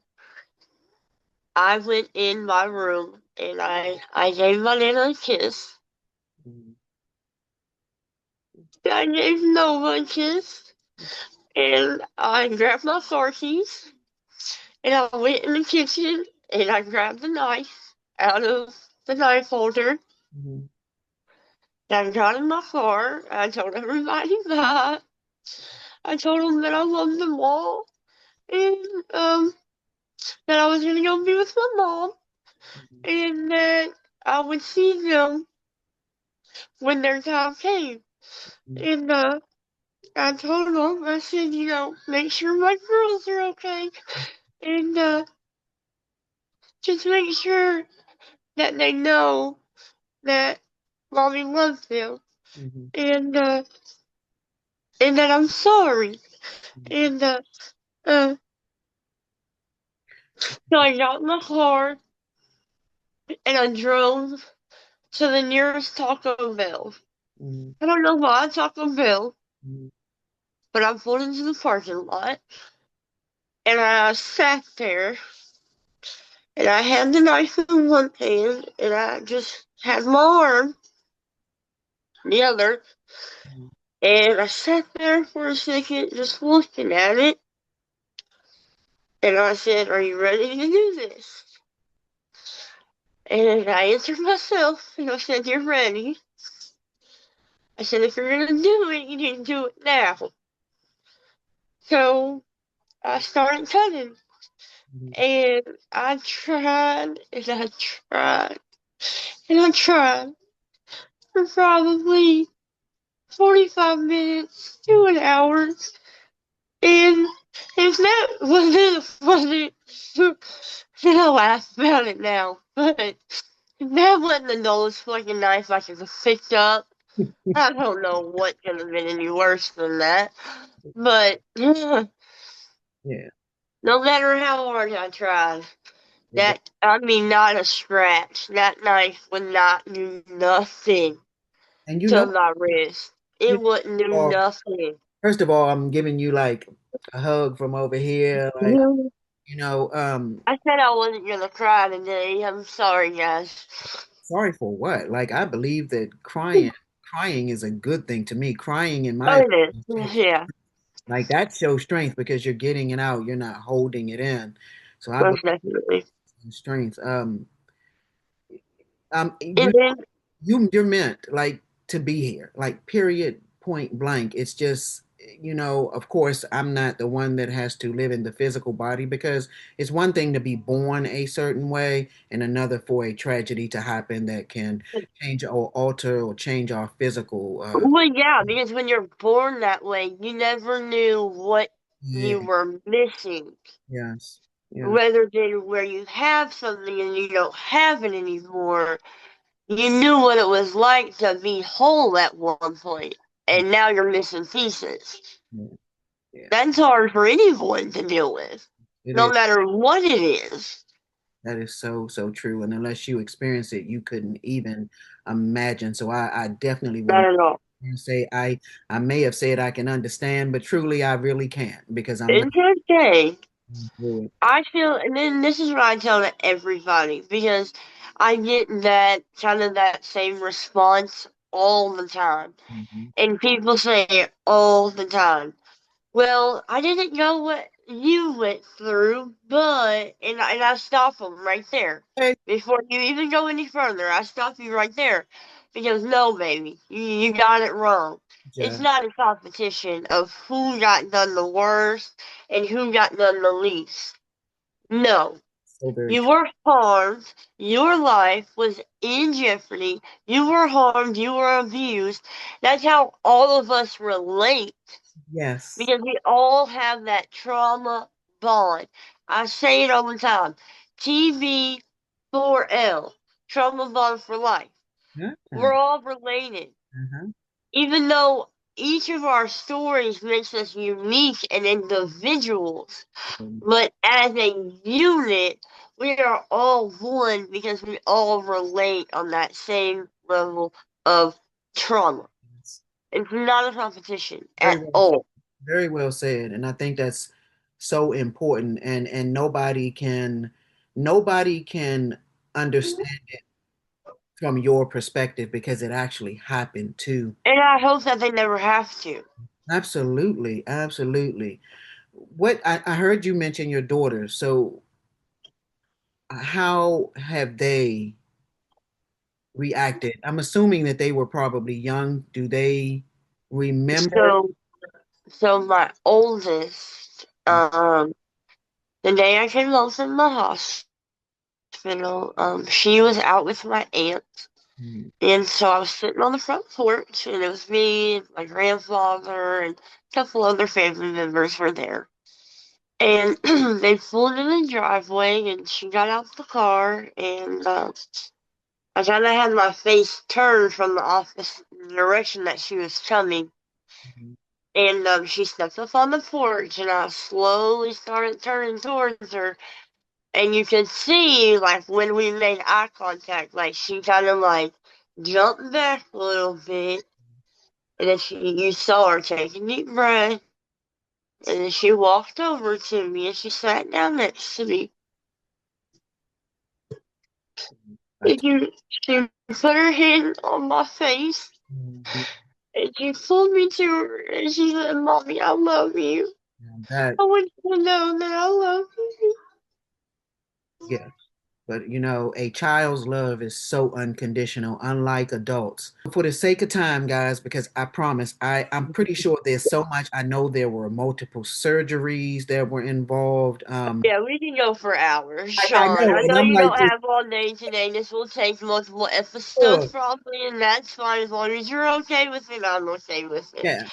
I went in my room and I gave my nana a kiss. Mhm. I gave Nova a kiss and I grabbed my car keys and I went in the kitchen and I grabbed the knife out of the knife holder. Mhm. And I got in my car. I told everybody that. I told them that I loved them all and that I was gonna go be with my mom Mhm. and that I would see them when their time came. Mhm. And I told them, I said, make sure my girls are okay. And just make sure that they know that mommy loves them. Mhm. And and that I'm sorry. Mhm. And uh so I got in my car and I drove to the nearest Taco Bell. Mhm. I don't know why Taco Bell, Mhm. but I pulled into the parking lot and I sat there and I had the knife in one hand and I just had my arm in the other. Mhm. And I sat there for a second just looking at it. And I said, "Are you ready to do this?" And I answered myself and I said, "You're ready." I said, "If you're going to do it, you need to do it now." So I started cutting. Mhm. And I tried and I tried and I tried for probably 45 minutes to an hour. And if that wasn't funny, then I laugh about it now. But if that wasn't the dullest fucking knife I could have picked up, I don't know what could have been any worse than that. But no Yeah. matter how hard I tried, It does. I mean, not a scratch. That knife would not do nothing And to my wrist. you It wouldn't do know, nothing. first of all, I'm giving you like a hug from over here. Like, you know, I said I wasn't gonna cry today. I'm sorry, guys. sorry for what? Like, I believe that crying is a good thing to me. Crying, in my Oh, it opinion, is. shows- Yeah, like that shows strength because you're getting it out. You're not holding it in. So I believe most definitely. in strength. And then, You're meant like to be here, like period, point blank. It's just, of course, I'm not the one that has to live in the physical body because it's one thing to be born a certain way and another for a tragedy to happen that can change or alter or change our physical well, yeah, because when you're born that way, you never knew what yeah, you were missing. yes, yes, Whether than where you have something and you don't have it anymore, you knew what it was like to be whole at one point, and now you're missing pieces. yeah, yeah. That's hard for anyone to deal with, It no is. matter what it is. That is so, so true. And unless you experience it, you couldn't even imagine. So I definitely will Not at all. say I may have said I can understand, but truly I really can't because I'm not It's okay. through it. I feel, and then this is what I tell to everybody because I get that kind of that same response all the time, Mhm. and people say it all the time. Well, I didn't know what you went through, but and I stop them right there Hey, before you even go any further. I stop you right there because no, baby, you got it wrong. It's Jeff, not a competition of who got done the worst and who got done the least. No, so very you true. were harmed. Your life was in jeopardy. You were harmed. You were abused. That's how all of us relate Yes. because we all have that trauma bond. I say it all the time. TV4L, trauma bond for life. Yeah. We're all related. Uh-huh. Even though each of our stories makes us unique and individuals, Um, but as a unit, we are all one because we all relate on that same level of trauma. yes. It's not a competition Very at well said. all. Very well said. And I think that's so important. And nobody can understand from your perspective because it actually happened too. And I hope that they never have to. Absolutely, absolutely. I heard you mention your daughter. So how have they reacted? I'm assuming that they were probably young. Do they remember? So, so my oldest, the day I came home from the hospital, she was out with my aunt. Mhm. And so I was sitting on the front porch, and it was me, my grandfather, and a couple other family members were there. And they pulled in the driveway, and she got out of the car, and I kind of had my face turned from the opposite direction that she was coming. And she stepped up on the porch, and I slowly started turning towards her. And you could see, like, when we made eye contact, like, she kind of, like, jumped back a little bit. And then you saw her take a deep breath. And then she walked over to me, and she sat down next to me. I And she put her hand on my face. Mhm. And she pulled me to her, and she said, "Mommy, I love you. That, I want you to know that I love you." yeah. But a child's love is so unconditional, unlike adults. For the sake of time, guys, because I promise, I'm pretty sure there's so much. I know there were multiple surgeries that were involved. Yeah, we can go for hours, I Sean. know, I and know I'm you like, don't have all day today. This will take multiple episodes oh, probably, and that's fine as long as you're okay with it. I'm okay with it. yeah.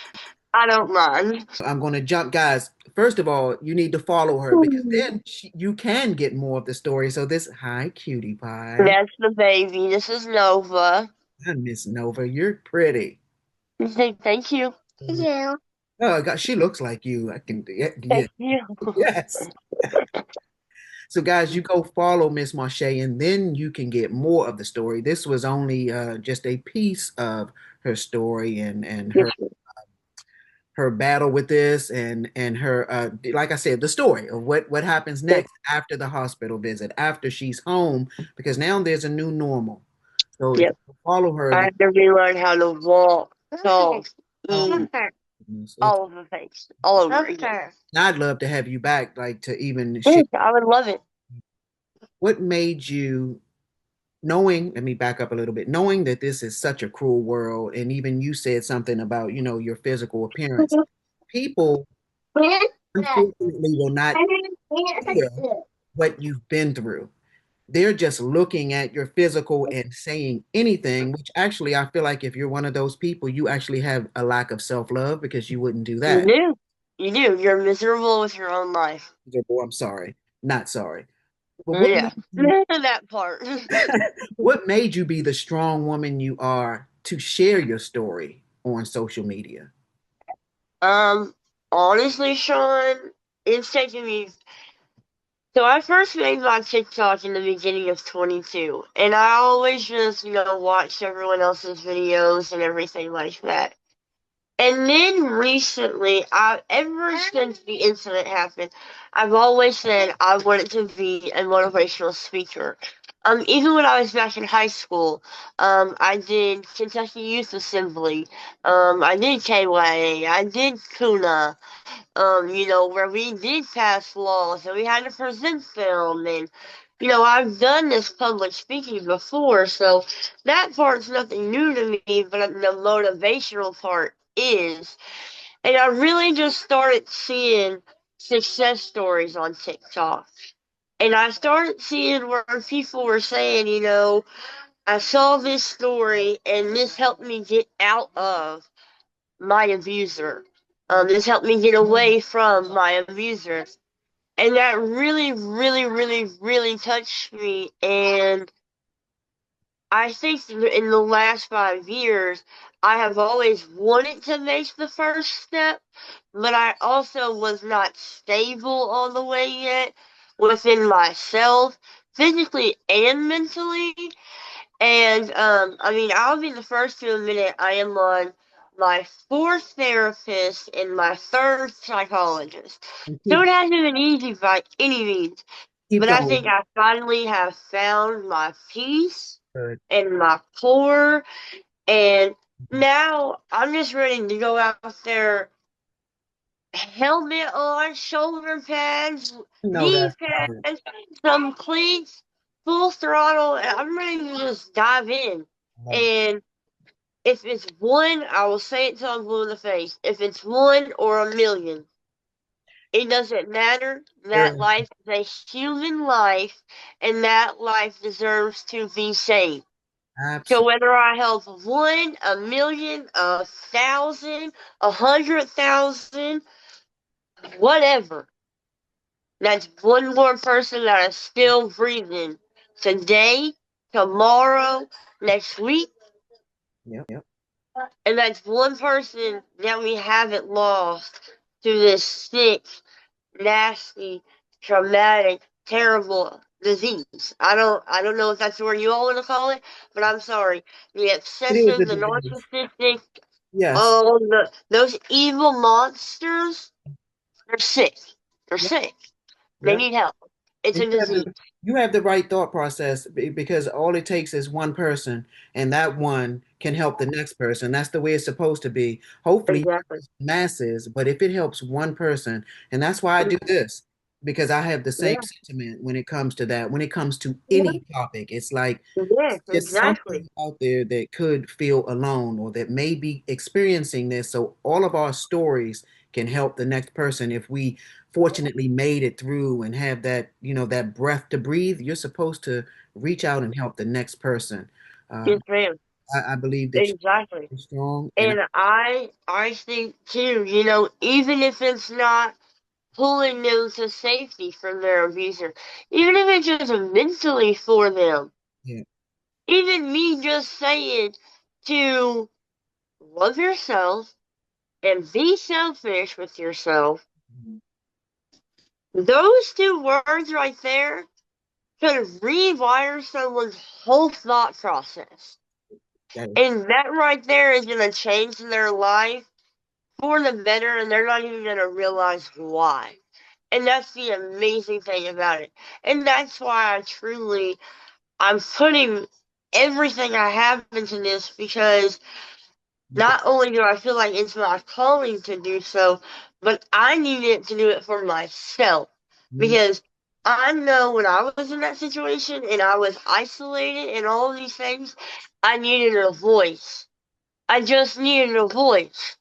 I don't mind. I'm going to jump, guys. First of all, you need to follow her because then you can get more of the story. So hi, cutie pie. That's the baby. This is Nova. I Miss Nova. You're pretty. Thank you. Yeah. Oh, God, she looks like you. I can, yeah, yeah, Thank you. yes. So, guys, you go follow Miss Marshay, and then you can get more of the story. This was only just a piece of her story and her battle with this and her like I said, the story of what happens next after the hospital visit, after she's home, because now there's a new normal. So if Yep. you follow her, I then have to relearn how to walk, talk, oh, eat, goodness, all of the things, all over again. I'd love to have you back, like to even share Yes, I would love it. what made you knowing, let me back up a little bit, knowing that this is such a cruel world, and even you said something about, your physical appearance. People, unfortunately, will not hear what you've been through. They're just looking at your physical and saying anything, which actually, I feel like if you're one of those people, you actually have a lack of self-love because you wouldn't do You that. do. You do. You're miserable with your own life. Oh, I'm sorry, not sorry. But Yeah. That part. what made you be the strong woman you are to share your story on social media? Um, honestly, Sean, it's taken me. So I first made my TikTok in the beginning of 22, and I always just, watched everyone else's videos and everything like that. And then recently, ever since the incident happened, I've always said I wanted to be a motivational speaker. Even when I was back in high school, I did Kentucky Youth Assembly, I did KYA, I did Kuna, where we did pass laws and we had to present film and I've done this public speaking before, so that part's nothing new to me, but the motivational part is. And I really just started seeing success stories on TikTok. And I started seeing where people were saying, I saw this story and this helped me get out of my abuser. This helped me get away from my abuser. And that really, really, really, really touched me. And I think in the last 5 years, I have always wanted to make the first step, but I also was not stable all the way yet within myself, physically and mentally. And I mean, I'll be the first to admit it. I am on my fourth therapist, and my third psychologist. And So keep it hasn't been easy by any means. keep But I think going. I finally have found my peace Good. and my core. And now I'm just ready to go out there, helmet on, shoulder pads, No, knee that's right. pads, some cleats, full throttle, and I'm ready to just dive in. I love it. And if it's one, I will say it till I'm blue in the face. If it's one or a million, it doesn't matter. That Very life is a human life, and that life deserves to be saved. So absolutely. whether I help one, a million, 1,000, 100,000, whatever, that's one more person that is still breathing today, tomorrow, next week, Yep. and that's one person that we haven't lost to this sick, nasty, traumatic, terrible disease. I don't know if that's what you all want to call it, but I'm sorry. The It is obsessive, a the disease. narcissistic, Yes. oh, those evil monsters, they're sick. They're Yep. sick. They Yep. need help. It's And a disease. you have the right thought process because all it takes is one person, and that one can help the next person. That's the way it's supposed to be. Hopefully, Exactly. masses, but if it helps one person, and that's why I do this, because I have the same Yeah. sentiment when it comes to that. When it comes to any topic, it's like Yeah, there's exactly. something out there that could feel alone or that may be experiencing this. So all of our stories can help the next person. If we fortunately made it through and have that, that breath to breathe, you're supposed to reach out and help the next person. Yes, Um, ma'am. I believe that Exactly. you're strong, and And I think too, even if it's not pulling them to safety from their abuser, even if it's just mentally for them, yeah, even me just saying to love yourself and be selfish with yourself, those two words right there could rewire someone's whole thought process. that is And that right there is going to change their life for the better, and they're not even going to realize why. And that's the amazing thing about it. And that's why I'm putting everything I have into this, because because not only do I feel like it's my calling to do so, but I needed to do it for myself. mm, Because I know when I was in that situation and I was isolated and all of these things, I needed a voice. I just needed a voice.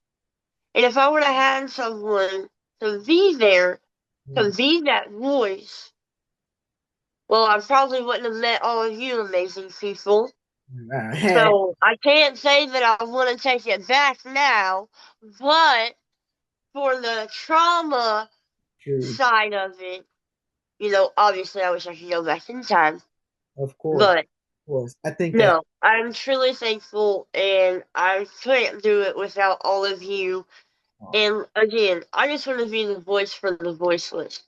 And if I would have had someone to be there, yeah. to be that voice, well, I probably wouldn't have met all of you amazing people. So I can't say that I want to take it back now, but for the trauma True, side of it, obviously I wish I could go back in time. of course, But of course. I think that no, I'm truly thankful, and I couldn't do it without all of you. uh, And again, I just want to be the voice for the voiceless.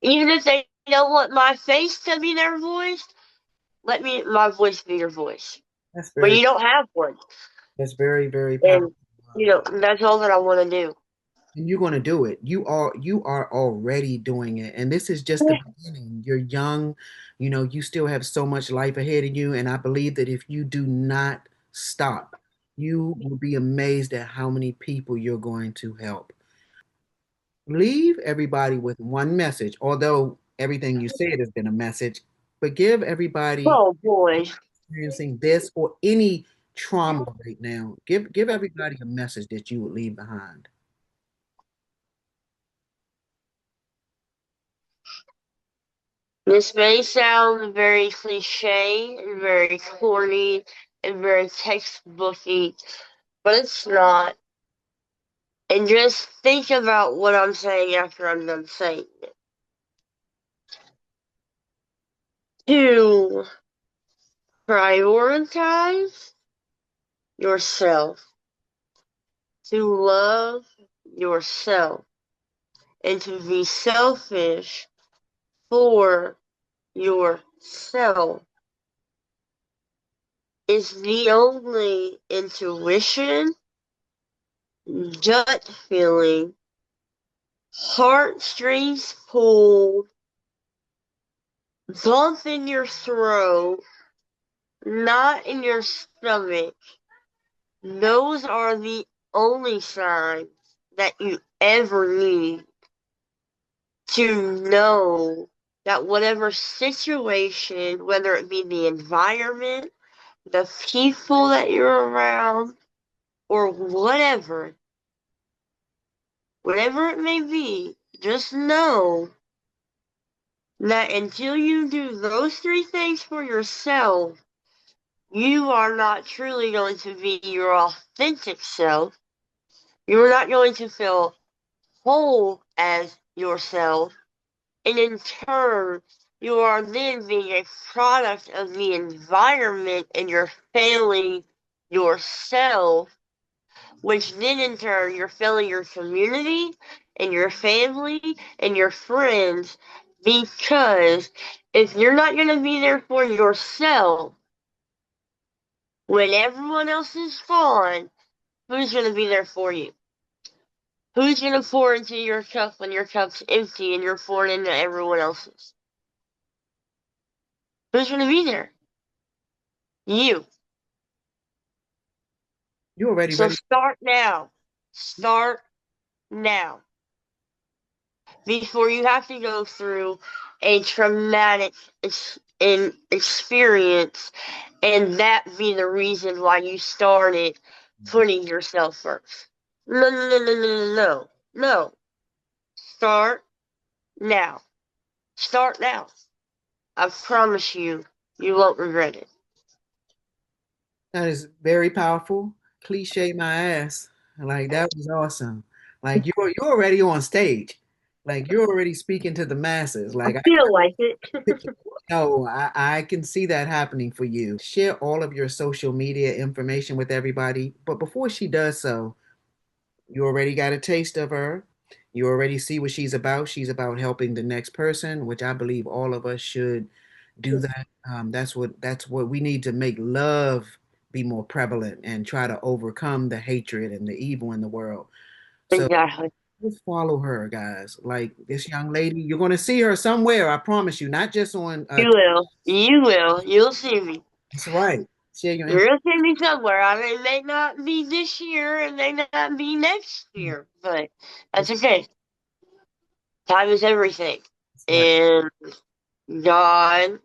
Even if they don't want my face to be their voice, let me my voice be your voice. that's But very you don't have one. that's very very powerful. And that's all that I want to do. And you're going to do it. You are already doing it. And this is just the beginning. You're young, you still have so much life ahead of you. And I believe that if you do not stop, you will be amazed at how many people you're going to help. Leave everybody with one message, although everything you said has been a message, but give everybody Oh boy. experiencing this or any trauma right now, give everybody a message that you would leave behind. This may sound very cliche and very corny and very textbooky, but it's not. And just think about what I'm saying after I'm done saying it. To prioritize yourself, to love yourself, and to be selfish for yourself is the only intuition gut feeling, heartstrings pulled, bump in your throat, knot in your stomach. Those are the only signs that you ever need to know that whatever situation, whether it be the environment, the people that you're around, or whatever it may be, just know that until you do those three things for yourself, you are not truly going to be your authentic self. You're not going to feel whole as yourself. And in turn, you are then being a product of the environment and you're failing yourself, which then in turn you're failing your community and your family and your friends, because if you're not going to be there for yourself when everyone else is gone, who's going to be there for you? Who's going to pour into your cup when your cup's empty and you're pouring into everyone else's? Who's going to be there? You. You already So ready? start now. Start now. Before you have to go through a traumatic experience and that be the reason why you started putting yourself first. No, no, no, no, no, no, no. No. Start now. Start now. I promise you, you won't regret it. That is very powerful. Cliche my ass. Like that was awesome. Like you're already on stage. Like you're already speaking to the masses. I Like feel like it. no, I can see that happening for you. Share all of your social media information with everybody. But before she does so, you already got a taste of her. You already see what she's about. She's about helping the next person, which I believe all of us should do that. That's what we need to make love be more prevalent and try to overcome the hatred and the evil in the world. So Exactly. just follow her, guys. Like this young lady, you're going to see her somewhere. I promise you, not just on. You will. You will. You'll see me. That's right. Share your You're gonna see me somewhere. I mean, it may not be this year, and may not be next information. year, but that's okay. Time is everything, That's right. and God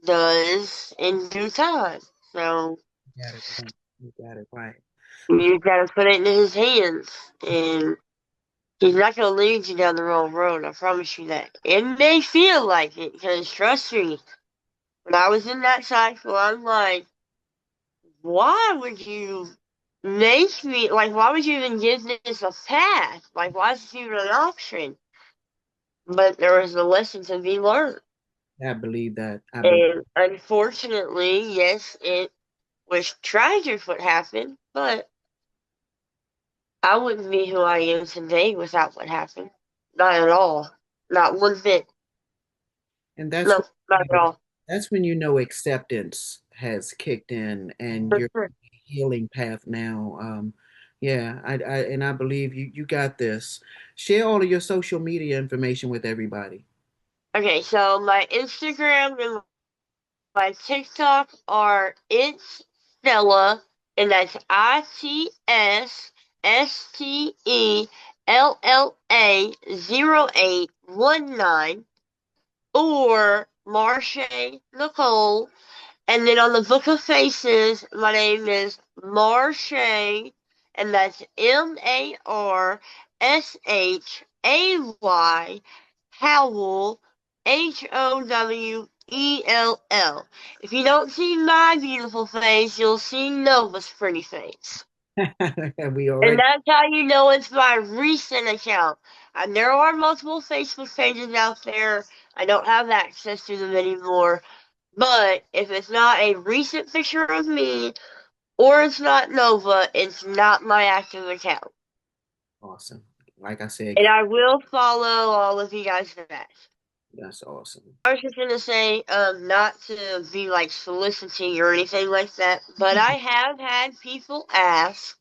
does in due time. So You got it right. You got it right. you gotta put it in His hands, and He's not gonna lead you down the wrong road. I promise you that. It may feel like it, because trust me, when I was in that cycle, I'm like, why would you make me, like, why would you even give this a path? Like, why is this even an option? But there was a lesson to be learned. I believe that. I believe. And unfortunately, yes, it was tragic what happened, but I wouldn't be who I am today without what happened. Not at all. Not one bit. And that's No, not at all. that's when you know acceptance has kicked in and For you're sure. healing path now. Yeah, I believe you got this. Share all of your social media information with everybody. Okay, so my Instagram and my TikTok are It's Stella, and that's ITSSTELLA 0819, or Marshay Nicole. And then on the Book of Faces, my name is Marshay, and that's MARSHAY Howell, HOWELL. If you don't see my beautiful face, you'll see Nova's pretty face. We And already that's how you know it's my recent account. And there are multiple Facebook pages out there. I don't have access to them anymore. But if it's not a recent picture of me or it's not Nova, it's not my active account. awesome. Like I said, And I will follow all of you guys back. that's awesome. I was just gonna say, not to be like soliciting or anything like that, but I have had people ask,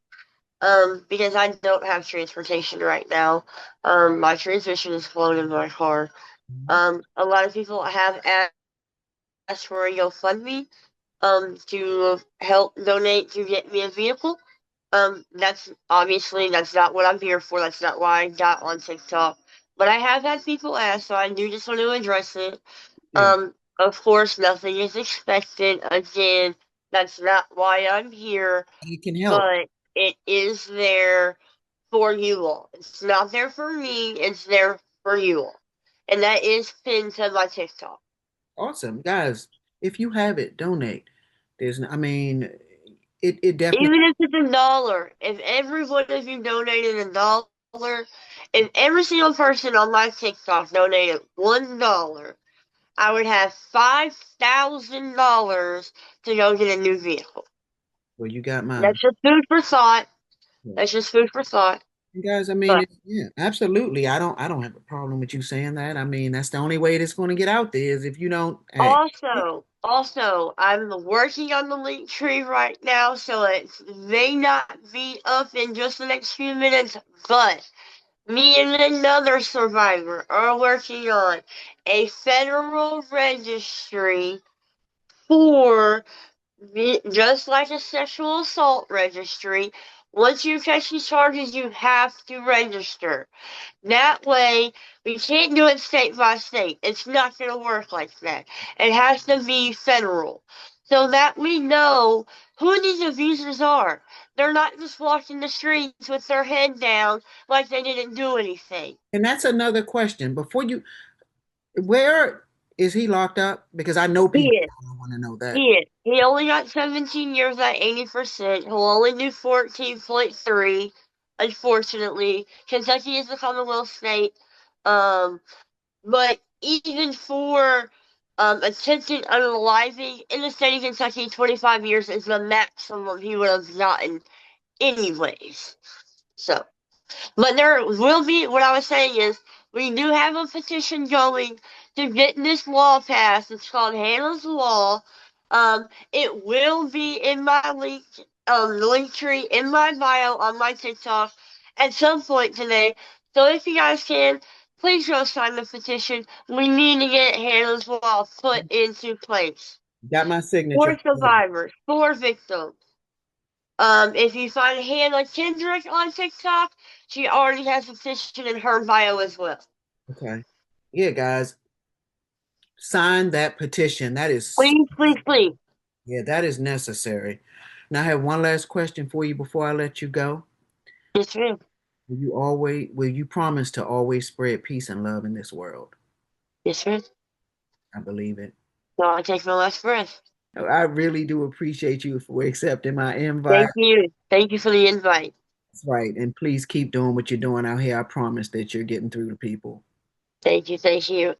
because I don't have transportation right now. My transmission is blown in my car. Mhm. A lot of people have asked for a GoFundMe, to help donate to get me a vehicle. That's obviously that's not what I'm here for. That's not why I got on TikTok. But I have had people ask, so I do just want to address it. Yeah, Of course, nothing is expected. Again, that's not why I'm here, it can help. but it is there for you all. It's not there for me, it's there for you all. And that is pinned to my TikTok. Awesome, guys. If you have it, donate. I mean, it definitely. Even if it's $1, if every one of you donated $1, if every single person on my TikTok donated $1, I would have $5,000 to go get a new vehicle. Well, you got mine. That's just food for thought. Yeah. That's just food for thought. You guys, I mean, But yeah, absolutely. I don't have a problem with you saying that. I mean, that's the only way it's going to get out there is if you don't. Hey, also, I'm working on the link tree right now, so it may not be up in just the next few minutes, but me and another survivor are working on a federal registry for just like a sexual assault registry. Once you catch these charges, you have to register. That way, we can't do it state by state. It's not going to work like that. It has to be federal. So that we know who these abusers are. They're not just walking the streets with their head down like they didn't do anything. and that's another question. Before you, where is he locked up? Because I know He people is. want to know that. He is. He only got 17 years at 80%. He'll only do 14.3. Unfortunately, Kentucky is the Commonwealth state. Um, But even for attempted unaliving in the state of Kentucky, 25 years is the maximum he would have gotten, anyways. So, but there will be, what I was saying is, we do have a petition going to get this law passed. It's called Hannah's Law. It will be in my link tree in my bio on my TikTok at some point today. So if you guys can, please go sign the petition. We need to get Hannah's Law put into place. Got my signature. For survivors, for victims. If you find Hannah Kendrick on TikTok, she already has a petition in her bio as well. Okay. Yeah, guys, sign that petition. That is, Please, please, please. yeah, that is necessary. Now, I have one last question for you before I let you go. Yes, ma'am. Will you promise to always spread peace and love in this world? Yes, ma'am. I believe it. So I take my last breath. I really do appreciate you for accepting my invite. Thank you. Thank you for the invite. That's right. And please keep doing what you're doing out here. I promise that you're getting through to people. Thank you. Thank you.